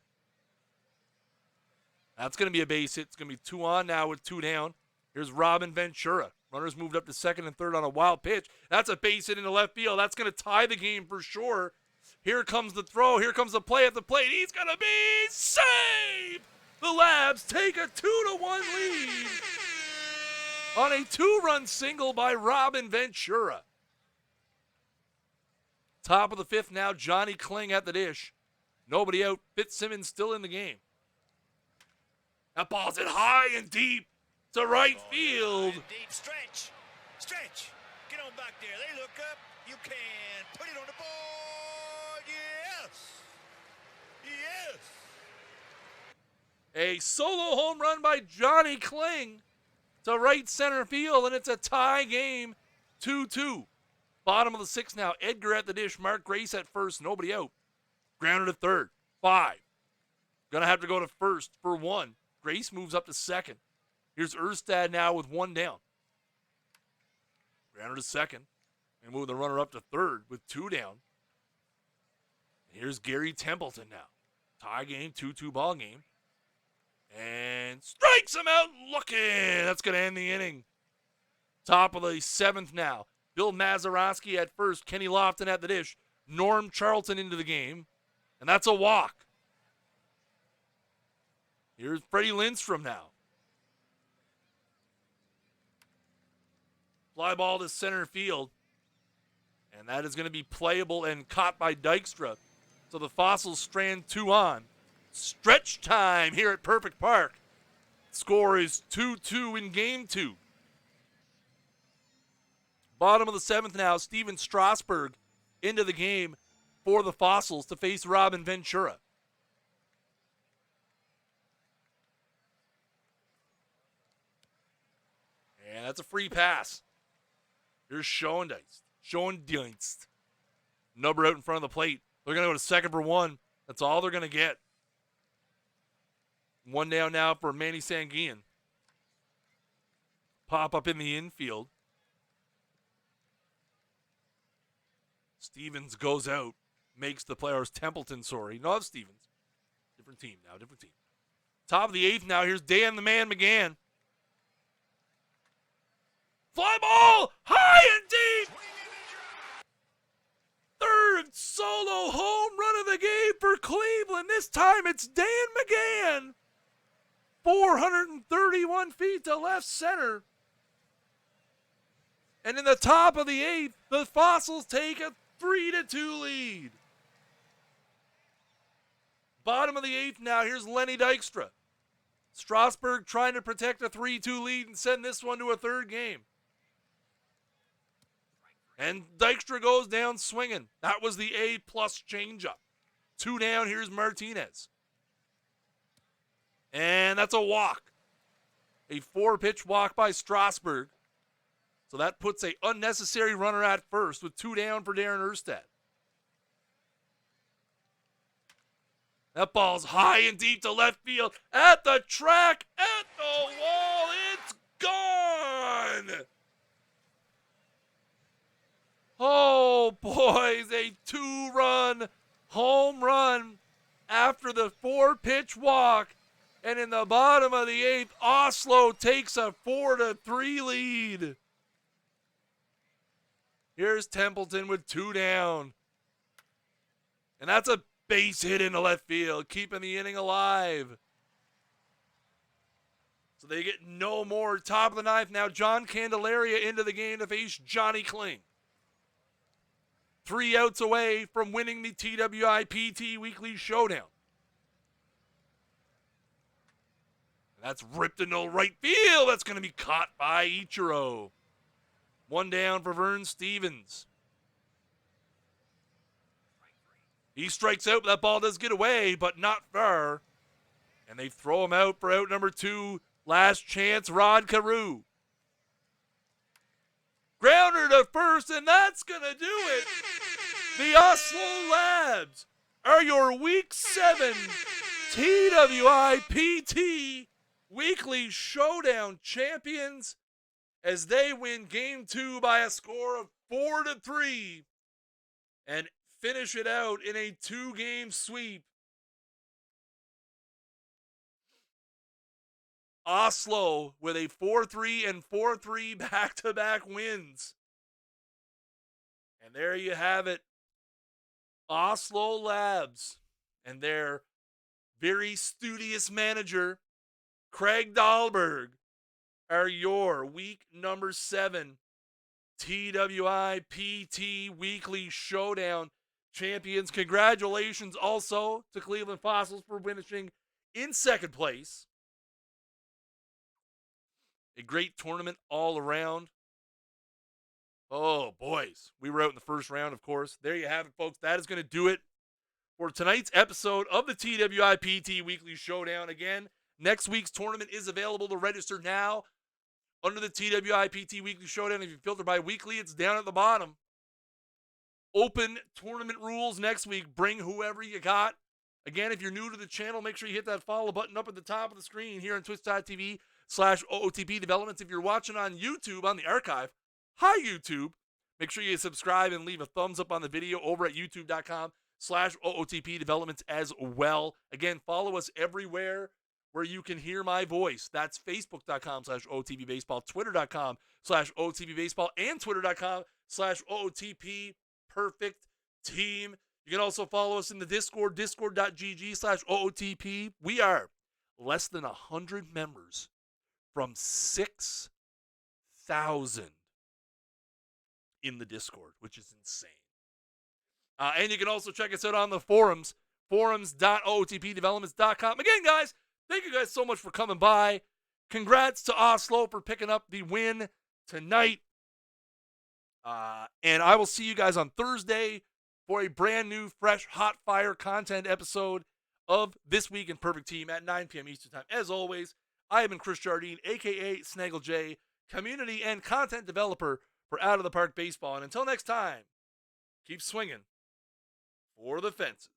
That's going to be a base hit. It's going to be 2 on now with 2 down. Here's Robin Ventura. Runners moved up to second and third on a wild pitch. That's a base hit into left field. That's going to tie the game for sure. Here comes the throw. Here comes the play at the plate. He's going to be saved. The Labs take a 2-1 lead on a 2-run single by Robin Ventura. Top of the 5th now, Johnny Kling at the dish. Nobody out. Fitzsimmons still in the game. That ball's hit high and deep to right field. Deep stretch. Get on back there. They look up. You can put it on the board. Yes. A solo home run by Johnny Kling to right center field, and it's a tie game, 2-2. Bottom of the 6th now. Edgar at the dish. Mark Grace at first. Nobody out. Grounded to third. 5. Gonna have to go to first for 1. Grace moves up to second. Here's Erstad now with 1 down. Grounded to second. And move the runner up to third with 2 down. Here's Gary Templeton now. Tie game, 2-2 ball game. And strikes him out looking. That's going to end the inning. Top of the 7th now. Bill Mazeroski at first. Kenny Lofton at the dish. Norm Charlton into the game. And that's a walk. Here's Freddie Lindstrom now. Fly ball to center field. And that is going to be playable and caught by Dykstra. So the Fossils strand 2 on. Stretch time here at Perfect Park. Score is 2-2 in game 2. Bottom of the 7th now, Steven Strasburg into the game for the Fossils to face Robin Ventura. And that's a free pass. Here's Schoendienst. Number out in front of the plate. They're going to go to second for 1. That's all they're going to get. 1 down now for Manny Sanguian. Pop up in the infield. Stevens goes out. Makes the play. Or Templeton, sorry. No, it's Stevens. Different team now. Different team. Top of the 8th now. Here's Dan the Man McGann. Fly ball! High and deep! Third solo home run of the game for Cleveland. This time it's Dan McGann. 431 feet to left center. And in the top of the 8th, the Fossils take a 3-2 lead. Bottom of the 8th now, here's Lenny Dykstra. Strasburg trying to protect a 3-2 lead and send this one to a third game. And Dykstra goes down swinging. That was the A-plus changeup. 2 down, here's Martinez. And that's a walk. A 4-pitch walk by Strasburg. So that puts a unnecessary runner at first with 2 down for Darren Erstad. That ball's high and deep to left field. At the track, at the wall, it's gone! Oh, boys, a 2-run home run after the 4-pitch walk. And in the bottom of the 8th, Oslo takes a 4-3 lead. Here's Templeton with 2 down. And that's a base hit into left field, keeping the inning alive. So they get no more. Top of the 9th now, John Candelaria into the game to face Johnny Kling. 3 outs away from winning the TWIPT Weekly Showdown. And that's ripped into right field. That's going to be caught by Ichiro. 1 down for Vern Stevens. He strikes out. That ball does get away, but not far. And they throw him out for out number 2. Last chance, Rod Carew. Grounder to first, and that's going to do it. The Oslo Labs are your Week 7 TWIPT Weekly Showdown champions as they win Game 2 by a score of 4-3 and finish it out in a 2-game sweep. Oslo with a 4-3 and 4-3 back-to-back wins. And there you have it. Oslo Labs and their very studious manager, Craig Dahlberg, are your week number 7 TWIPT Weekly Showdown champions. Congratulations also to Cleveland Fossils for finishing in second place. A great tournament all around. Oh, boys. We were out in the first round, of course. There you have it, folks. That is going to do it for tonight's episode of the TWIPT Weekly Showdown. Again, next week's tournament is available to register now under the TWIPT Weekly Showdown. If you filter by weekly, it's down at the bottom. open tournament rules next week. Bring whoever you got. Again, if you're new to the channel, make sure you hit that follow button up at the top of the screen here on twitch.tv/OOTP Developments. If you're watching on YouTube on the archive, hi YouTube. Make sure you subscribe and leave a thumbs up on the video over at youtube.com/OOTP Developments as well. Again, follow us everywhere where you can hear my voice. That's facebook.com/OOTP Baseball, twitter.com/OOTP Baseball, and twitter.com/OOTP Perfect Team. You can also follow us in the Discord, discord.gg/OOTP. We are less than 100 members from 6,000 in the Discord, which is insane. And you can also check us out on the forums, forums.ootpdevelopments.com. Again, guys, thank you guys so much for coming by. Congrats to Oslo for picking up the win tonight. And I will see you guys on Thursday for a brand new, fresh, hot fire content episode of This Week in Perfect Team at 9 p.m. Eastern Time. As always, I have been Chris Jardine, a.k.a. Snaggle J, community and content developer for Out of the Park Baseball. And until next time, keep swinging for the fences.